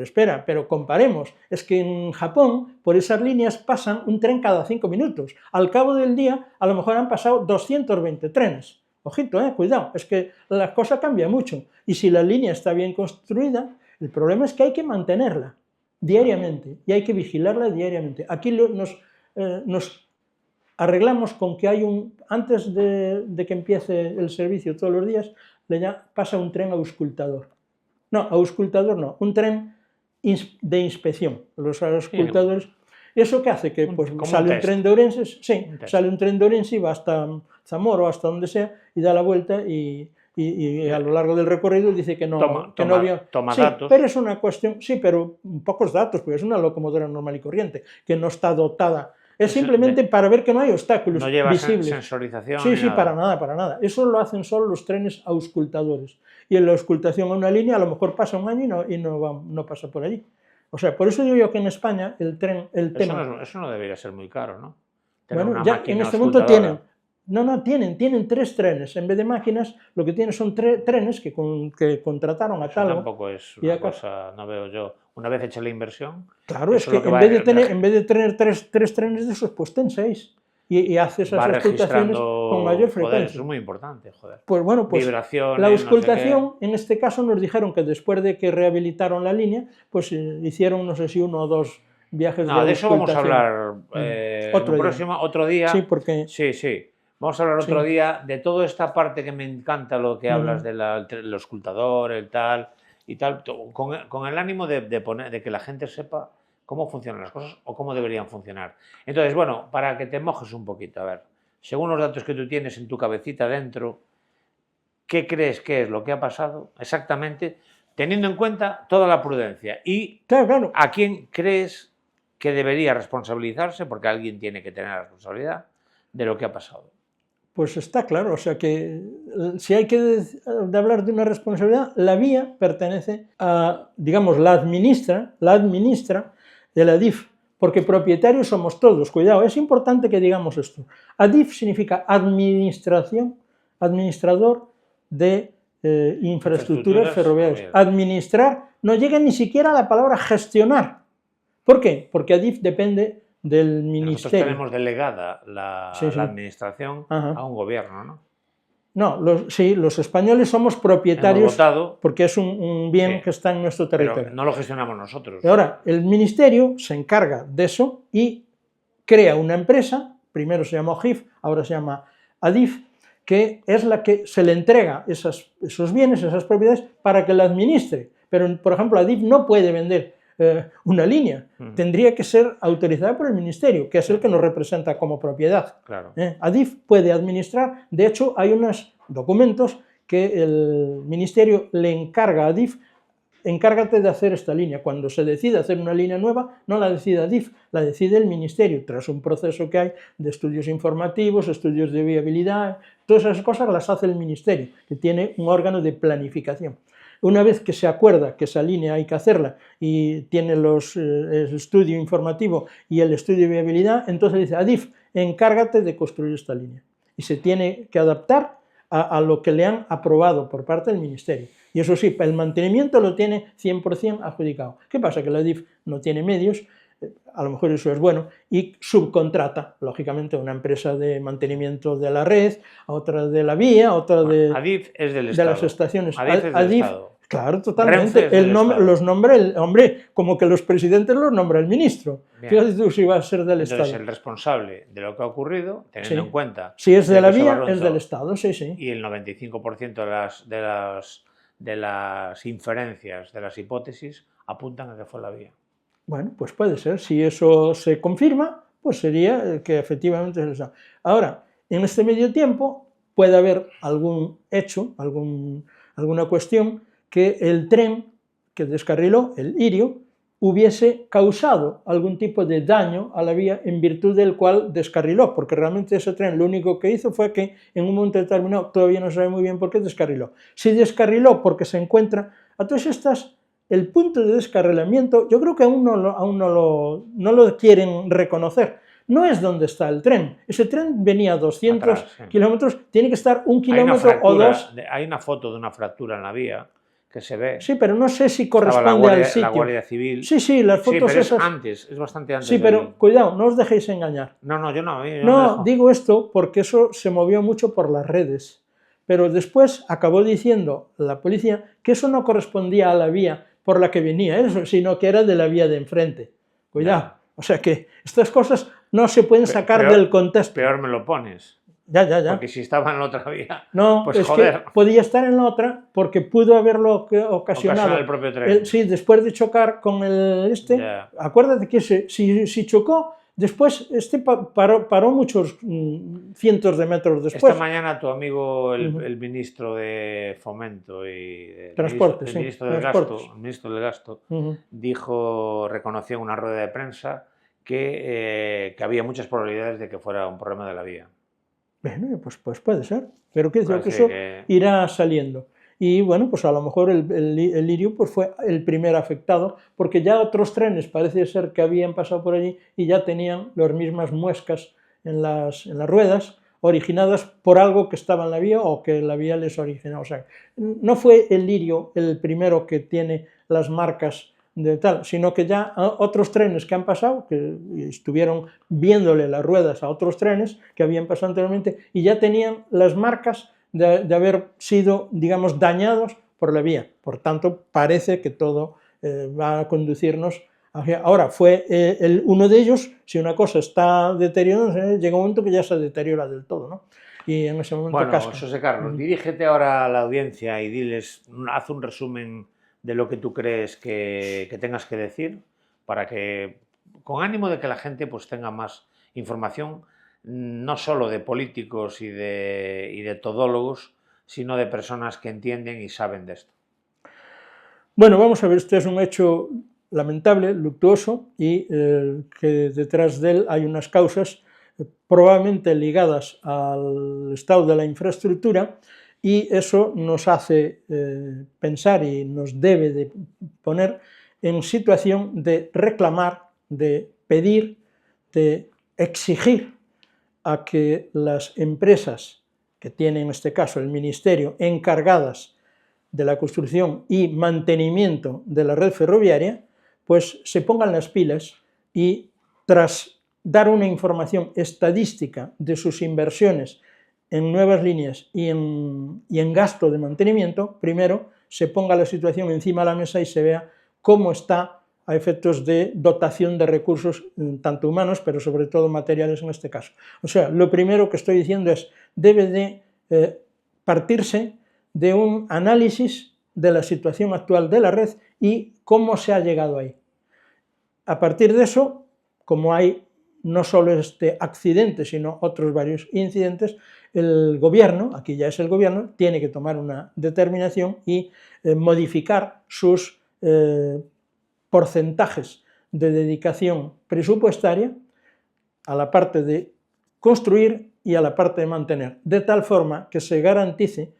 comparemos. Es que en Japón, por esas líneas pasan un tren cada 5 minutos. Al cabo del día, a lo mejor han pasado 220 trenes. Ojito, cuidado, es que la cosa cambia mucho. Y si la línea está bien construida, el problema es que hay que mantenerla diariamente y hay que vigilarla diariamente. Aquí nos arreglamos con que hay antes de que empiece el servicio todos los días, pasa un tren auscultador. No, auscultador no, un tren de inspección. Los auscultadores. ¿Eso qué hace? Que pues, sale un tren de Orense, sale un tren de Orense y va hasta Zamora o hasta donde sea y da la vuelta y a lo largo del recorrido dice que no había... Toma datos. Pero es una cuestión, pero pocos datos, porque es una locomotora normal y corriente, que no está dotada. Es simplemente para ver que no hay obstáculos visibles. No lleva sensorización. Sí, para nada. Eso lo hacen solo los trenes auscultadores. Y en la auscultación a una línea a lo mejor pasa un año y no pasa por allí. O sea, por eso digo yo que en España el tema... Eso no debería ser muy caro, ¿no? Bueno, ya en este momento tienen... tienen 3 trenes. En vez de máquinas, lo que tienen son trenes que contrataron a Talgo. Tampoco es una cosa, no veo yo. Una vez hecha la inversión... Claro, es que en vez de tener 3 trenes de esos, pues ten 6. Y hace esas auscultaciones con mayor frecuencia. Eso es muy importante, joder. Pues bueno, pues la auscultación, en este caso nos dijeron que después de que rehabilitaron la línea, pues hicieron, no sé si 1 o 2 viajes de auscultación. De eso vamos a hablar otro día. Sí, porque... Sí. Vamos a hablar otro día de toda esta parte que me encanta, lo que hablas del auscultador, el tal y tal, con el ánimo de que la gente sepa cómo funcionan las cosas o cómo deberían funcionar. Entonces, bueno, para que te mojes un poquito, a ver, según los datos que tú tienes en tu cabecita dentro, ¿qué crees que es lo que ha pasado exactamente, teniendo en cuenta toda la prudencia? Y claro. ¿a quién crees que debería responsabilizarse? Porque alguien tiene que tener la responsabilidad de lo que ha pasado. Pues está claro, o sea que si hay que hablar de una responsabilidad, la vía pertenece a, digamos, la administra de la ADIF, porque propietarios somos todos. Cuidado, es importante que digamos esto. ADIF significa administrador de infraestructuras ferroviarias. Administrar no llega ni siquiera a la palabra gestionar. ¿Por qué? Porque ADIF depende del ministerio. Nosotros tenemos delegada la administración a un gobierno, ¿no? No, los españoles somos propietarios porque es un bien que está en nuestro territorio. Pero no lo gestionamos nosotros. Y ahora, el ministerio se encarga de eso y crea una empresa, primero se llamó GIF, ahora se llama ADIF, que es la que se le entrega esos bienes, esas propiedades, para que la administre. Pero, por ejemplo, ADIF no puede vender una línea, tendría que ser autorizada por el ministerio, que es el que nos representa como propiedad. Claro. ADIF puede administrar, de hecho hay unos documentos que el ministerio le encarga a ADIF, encárgate de hacer esta línea. Cuando se decide hacer una línea nueva, no la decide ADIF, la decide el ministerio, tras un proceso que hay de estudios informativos, estudios de viabilidad, todas esas cosas las hace el ministerio, que tiene un órgano de planificación. Una vez que se acuerda que esa línea hay que hacerla y tiene el estudio informativo y el estudio de viabilidad, entonces dice, ADIF, encárgate de construir esta línea. Y se tiene que adaptar a lo que le han aprobado por parte del ministerio. Y eso sí, el mantenimiento lo tiene 100% adjudicado. ¿Qué pasa? Que la ADIF no tiene medios, a lo mejor eso es bueno, y subcontrata, lógicamente, a una empresa de mantenimiento de la red, a otra de la vía, a otra de... ADIF es del de Estado. las estaciones. ADIF es del ADIF Estado. Claro, totalmente. Los nombra hombre, como que los presidentes los nombra el ministro. Bien. Fíjate tú si va a ser del Entonces, Estado. el responsable de lo que ha ocurrido, teniendo Sí. en cuenta Si es de la que vía, Barroso es del Estado, sí, sí. y el 95% de las inferencias, de las hipótesis, apuntan a que fue la vía. Bueno, pues puede ser. Si eso se confirma, pues sería que efectivamente es el Estado. Ahora, en este medio tiempo puede haber algún hecho, alguna cuestión que el tren que descarriló, el Irio, hubiese causado algún tipo de daño a la vía en virtud del cual descarriló, porque realmente ese tren lo único que hizo fue que en un momento determinado, todavía no se sabe muy bien por qué descarriló. Si descarriló porque se encuentra, a todas estas, el punto de descarrilamiento, yo creo que aún no lo quieren reconocer. No es donde está el tren. Ese tren venía a 200 Atrás, sí. kilómetros, tiene que estar 1 kilómetro o 2. Hay una foto de una fractura en la vía que se ve. Sí, pero no sé si corresponde al sitio. La Guardia Civil. Sí, las fotos sí, pero esas. Es bastante antes. Sí, pero cuidado, no os dejéis engañar. No, yo no. No, digo esto porque eso se movió mucho por las redes. Pero después acabó diciendo la policía que eso no correspondía a la vía por la que venía eso, sino que era de la vía de enfrente. Cuidado. Ya. O sea que estas cosas no se pueden sacar del contexto. Peor me lo pones. Ya. Porque si estaba en la otra vía, no, pues es joder. Que podía estar en la otra porque pudo haberlo ocasionado. El propio tren. Sí, después de chocar con el Yeah. Acuérdate que si chocó, después paró muchos cientos de metros después. Esta mañana tu amigo, el ministro de Fomento y Transportes, el ministro del Gasto, reconoció en una rueda de prensa que había muchas probabilidades de que fuera un problema de la vía. Bueno, pues puede ser, pero que eso irá saliendo. Y bueno, pues a lo mejor el Irio pues fue el primer afectado, porque ya otros trenes parece ser que habían pasado por allí y ya tenían las mismas muescas en las ruedas, originadas por algo que estaba en la vía o que la vía les originó. O sea, no fue el Irio el primero que tiene las marcas de tal, sino que ya otros trenes que han pasado, que estuvieron viéndole las ruedas a otros trenes que habían pasado anteriormente y ya tenían las marcas de haber sido, digamos, dañados por la vía. Por tanto, parece que todo va a conducirnos hacia... Ahora, fue uno de ellos, si una cosa está deteriorándose, llega un momento que ya se deteriora del todo, ¿no? Y en ese momento casca. José Carlos, dirígete ahora a la audiencia y diles, haz un resumen de lo que tú crees que tengas que decir, para que, con ánimo de que la gente pues tenga más información, no solo de políticos y de todólogos, sino de personas que entienden y saben de esto. Bueno, vamos a ver, este es un hecho lamentable, luctuoso, y que detrás de él hay unas causas probablemente ligadas al estado de la infraestructura, y eso nos hace pensar y nos debe de poner en situación de reclamar, de pedir, de exigir a que las empresas que tienen en este caso el Ministerio encargadas de la construcción y mantenimiento de la red ferroviaria, pues se pongan las pilas y tras dar una información estadística de sus inversiones en nuevas líneas y en gasto de mantenimiento, primero se ponga la situación encima de la mesa y se vea cómo está a efectos de dotación de recursos, tanto humanos, pero sobre todo materiales en este caso. O sea, lo primero que estoy diciendo es, debe de partirse de un análisis de la situación actual de la red y cómo se ha llegado ahí. A partir de eso, como hay no solo este accidente, sino otros varios incidentes, el gobierno, aquí ya es el gobierno, tiene que tomar una determinación y modificar sus porcentajes de dedicación presupuestaria a la parte de construir y a la parte de mantener, de tal forma que se garantice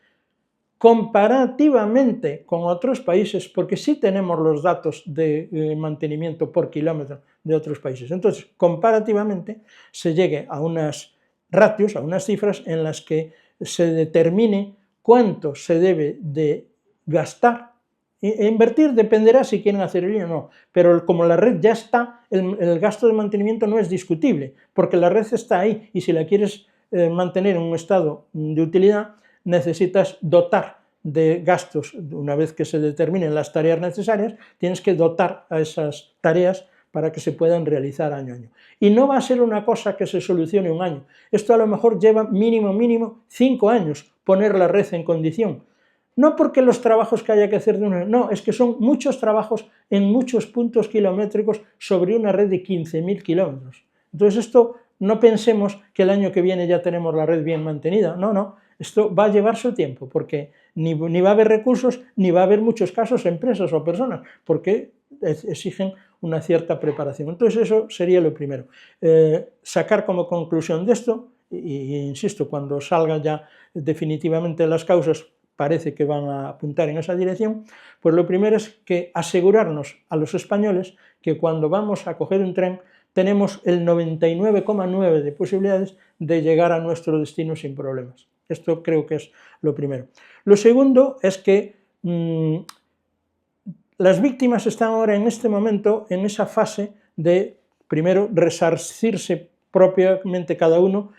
comparativamente con otros países, porque sí tenemos los datos de mantenimiento por kilómetro de otros países. Entonces, comparativamente, se llegue a unas ratios, a unas cifras en las que se determine cuánto se debe de gastar. Invertir dependerá si quieren hacer el o no, pero como la red ya está, el gasto de mantenimiento no es discutible, porque la red está ahí y si la quieres mantener en un estado de utilidad, necesitas dotar de gastos, una vez que se determinen las tareas necesarias, tienes que dotar a esas tareas para que se puedan realizar año a año. Y no va a ser una cosa que se solucione un año. Esto a lo mejor lleva mínimo 5 años poner la red en condición. No porque los trabajos que haya que hacer de una... No, es que son muchos trabajos en muchos puntos kilométricos sobre una red de 15.000 kilómetros. Entonces esto, no pensemos que el año que viene ya tenemos la red bien mantenida. No, esto va a llevar su tiempo, porque ni va a haber recursos, ni va a haber muchos casos empresas o personas, porque exigen una cierta preparación. Entonces eso sería lo primero. Sacar como conclusión de esto, y insisto, cuando salgan ya definitivamente las causas, parece que van a apuntar en esa dirección, pues lo primero es que asegurarnos a los españoles que cuando vamos a coger un tren tenemos el 99,9 de posibilidades de llegar a nuestro destino sin problemas. Esto creo que es lo primero. Lo segundo es que las víctimas están ahora en este momento en esa fase de, primero, resarcirse propiamente cada uno,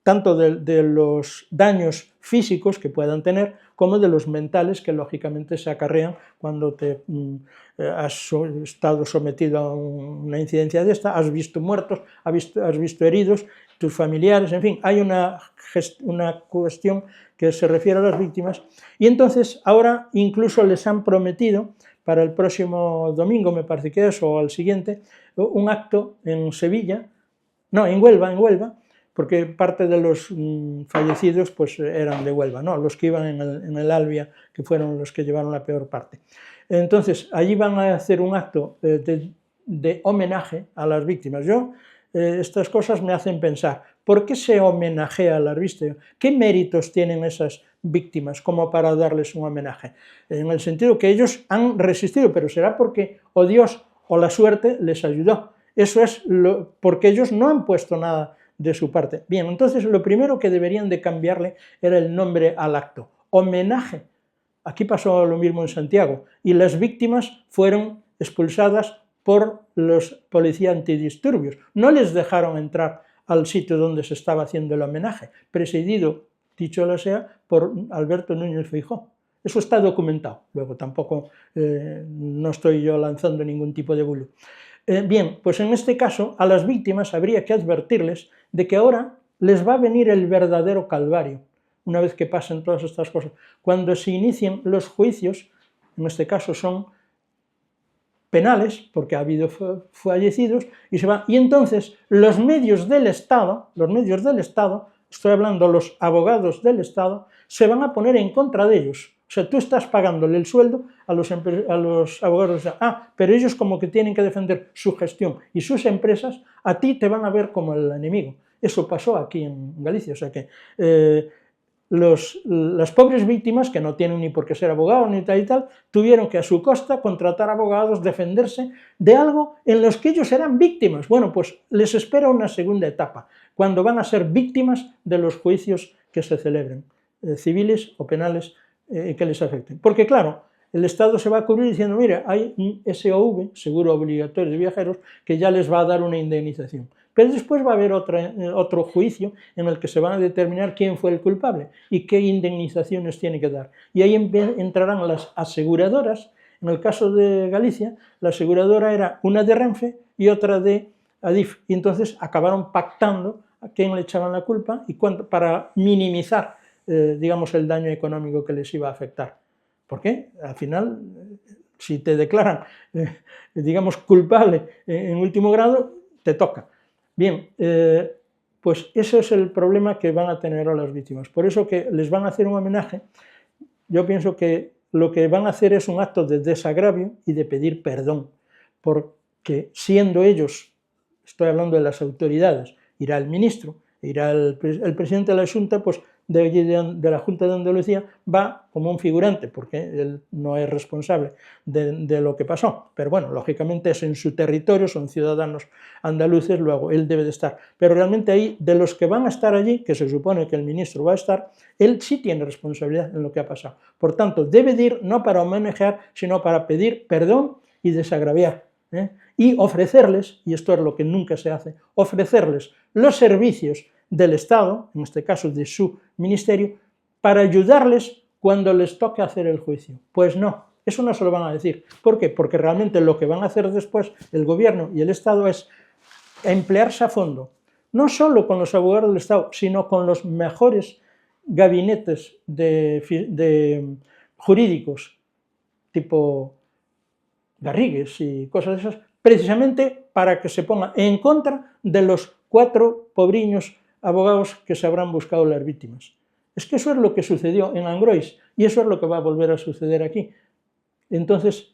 tanto de los daños físicos que puedan tener, como de los mentales que lógicamente se acarrean cuando te has estado sometido a una incidencia de esta, has visto muertos, has visto heridos, tus familiares, en fin, hay una cuestión que se refiere a las víctimas, y entonces ahora incluso les han prometido para el próximo domingo, me parece que es, o al siguiente, un acto en Sevilla, no, en Huelva, porque parte de los fallecidos pues eran de Huelva, ¿no? Los que iban en el Albia, que fueron los que llevaron la peor parte. Entonces, allí van a hacer un acto de homenaje a las víctimas. Estas cosas me hacen pensar, ¿por qué se homenajea a las víctimas? ¿Qué méritos tienen esas víctimas como para darles un homenaje? En el sentido que ellos han resistido, pero será porque o Dios o la suerte les ayudó. Eso es porque ellos no han puesto nada de su parte. Bien, entonces lo primero que deberían de cambiarle era el nombre al acto. Homenaje. Aquí pasó lo mismo en Santiago, y las víctimas fueron expulsadas por los policías antidisturbios. No les dejaron entrar al sitio donde se estaba haciendo el homenaje, presidido, dicho lo sea, por Alberto Núñez Feijóo. Eso está documentado. Luego tampoco no estoy yo lanzando ningún tipo de bulo. Bien, pues en este caso a las víctimas habría que advertirles de que ahora les va a venir el verdadero calvario, una vez que pasen todas estas cosas. Cuando se inicien los juicios, en este caso son penales, porque ha habido fallecidos, y entonces los medios del Estado, estoy hablando los abogados del Estado, se van a poner en contra de ellos. O sea, tú estás pagándole el sueldo a los abogados. Pero ellos como que tienen que defender su gestión y sus empresas, a ti te van a ver como el enemigo. Eso pasó aquí en Galicia. O sea que las pobres víctimas, que no tienen ni por qué ser abogados ni tal y tal, tuvieron que a su costa contratar abogados, defenderse de algo en los que ellos eran víctimas. Bueno, pues les espera una segunda etapa, cuando van a ser víctimas de los juicios que se celebren, civiles o penales, que les afecten. Porque claro, el Estado se va a cubrir diciendo, mira, hay un SOV, seguro obligatorio de viajeros, que ya les va a dar una indemnización. Pero después va a haber otro juicio en el que se van a determinar quién fue el culpable y qué indemnizaciones tiene que dar. Y ahí entrarán las aseguradoras. En el caso de Galicia, la aseguradora era una de Renfe y otra de Adif. Y entonces acabaron pactando a quién le echaban la culpa y para minimizar digamos, el daño económico que les iba a afectar. ¿Por qué? Al final, si te declaran, digamos, culpable en último grado, te toca. Bien, pues ese es el problema que van a tener ahora las víctimas. Por eso que les van a hacer un homenaje. Yo pienso que lo que van a hacer es un acto de desagravio y de pedir perdón, porque siendo ellos, estoy hablando de las autoridades, irá el ministro, irá el presidente de la Junta, pues de la Junta de Andalucía va como un figurante, porque él no es responsable de lo que pasó. Pero bueno, lógicamente es en su territorio, son ciudadanos andaluces, luego él debe de estar. Pero realmente ahí, de los que van a estar allí, que se supone que el ministro va a estar, él sí tiene responsabilidad en lo que ha pasado. Por tanto, debe de ir no para homenajear, sino para pedir perdón y desagraviar. Y ofrecerles, y esto es lo que nunca se hace, ofrecerles los servicios del Estado, en este caso de su ministerio, para ayudarles cuando les toque hacer el juicio. Pues no, eso no se lo van a decir. ¿Por qué? Porque realmente lo que van a hacer después el gobierno y el Estado es emplearse a fondo, no solo con los abogados del Estado, sino con los mejores gabinetes jurídicos, tipo Garrigues y cosas de esas, precisamente para que se ponga en contra de los 4 pobriños abogados que se habrán buscado las víctimas. Es que eso es lo que sucedió en Angrois y eso es lo que va a volver a suceder aquí. Entonces,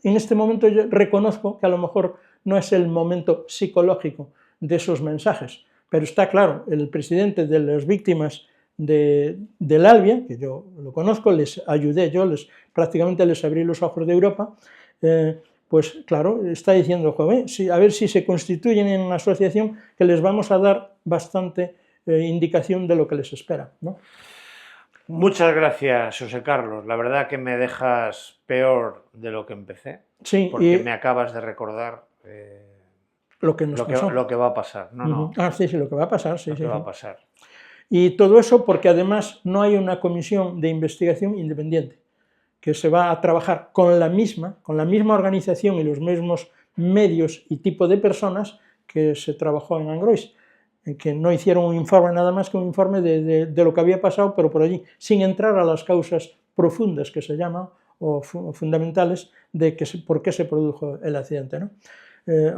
en este momento yo reconozco que a lo mejor no es el momento psicológico de esos mensajes, pero está claro, el presidente de las víctimas del Albia, que yo lo conozco, les ayudé, prácticamente les abrí los ojos de Europa, pues claro, está diciendo, joder, a ver si se constituyen en una asociación que les vamos a dar bastante indicación de lo que les espera, ¿no? Muchas gracias, José Carlos. La verdad que me dejas peor de lo que empecé, sí, porque me acabas de recordar lo que va a pasar. No. Sí, lo que va a pasar. Sí, va a pasar. Y todo eso porque además no hay una comisión de investigación independiente, que se va a trabajar con la misma organización y los mismos medios y tipo de personas que se trabajó en Angrois, que no hicieron un informe, nada más que un informe de lo que había pasado, pero por allí, sin entrar a las causas profundas que se llaman, o fundamentales, de por qué se produjo el accidente, ¿no?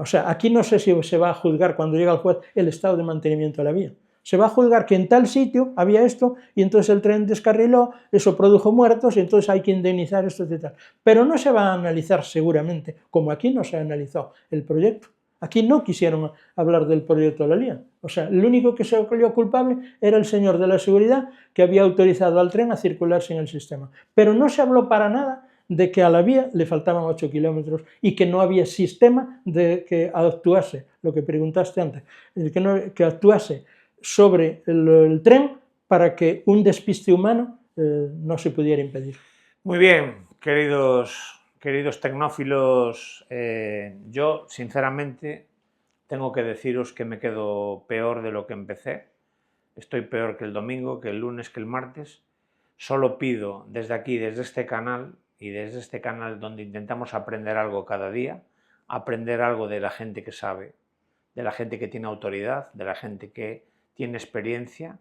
O sea, aquí no sé si se va a juzgar cuando llega el juez el estado de mantenimiento de la vía. Se va a juzgar que en tal sitio había esto y entonces el tren descarriló, eso produjo muertos y entonces hay que indemnizar esto y tal. Pero no se va a analizar seguramente, como aquí no se analizó el proyecto. Aquí no quisieron hablar del proyecto de la línea. O sea, el único que se ocurrió culpable era el señor de la seguridad que había autorizado al tren a circular sin el sistema. Pero no se habló para nada de que a la vía le faltaban 8 kilómetros y que no había sistema de que actuase, lo que preguntaste antes, que actuase sobre el tren para que un despiste humano no se pudiera impedir. Muy bien, queridos tecnófilos, yo sinceramente tengo que deciros que me quedo peor de lo que empecé. Estoy peor que el domingo, que el lunes, que el martes. Solo pido desde aquí, desde este canal, y desde este canal donde intentamos aprender algo cada día, aprender algo de la gente que sabe, de la gente que tiene autoridad, de la gente que tiene experiencia,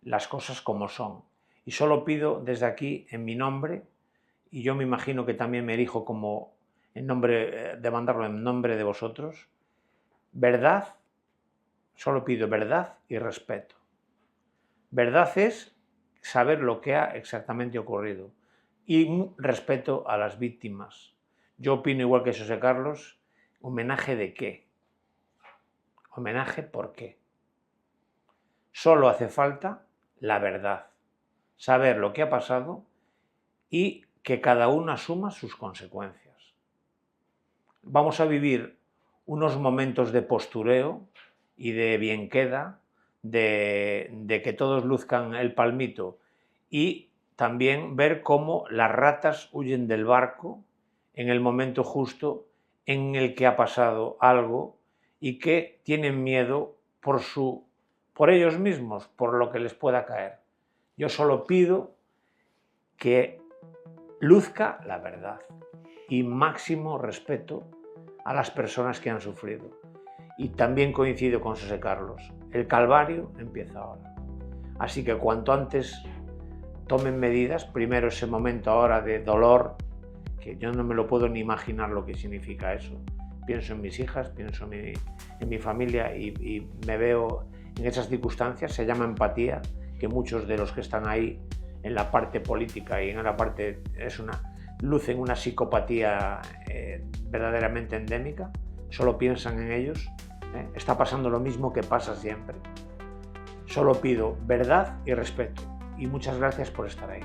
las cosas como son. Y solo pido desde aquí, en mi nombre, y yo me imagino que también me erijo como de mandarlo en nombre de vosotros, verdad, solo pido verdad y respeto. Verdad es saber lo que ha exactamente ocurrido y respeto a las víctimas. Yo opino igual que José Carlos, ¿homenaje de qué? ¿Homenaje por qué? Solo hace falta la verdad, saber lo que ha pasado y que cada uno asuma sus consecuencias. Vamos a vivir unos momentos de postureo y de bienqueda, de que todos luzcan el palmito y también ver cómo las ratas huyen del barco en el momento justo en el que ha pasado algo y que tienen miedo por ellos mismos, por lo que les pueda caer. Yo solo pido que luzca la verdad y máximo respeto a las personas que han sufrido. Y también coincido con José Carlos, el calvario empieza ahora. Así que cuanto antes tomen medidas, primero ese momento ahora de dolor, que yo no me lo puedo ni imaginar lo que significa eso. Pienso en mis hijas, pienso en mi familia y me veo en esas circunstancias, se llama empatía, que muchos de los que están ahí en la parte política y en la parte lucen una psicopatía verdaderamente endémica, solo piensan en ellos. Está pasando lo mismo que pasa siempre. Solo pido verdad y respeto y muchas gracias por estar ahí.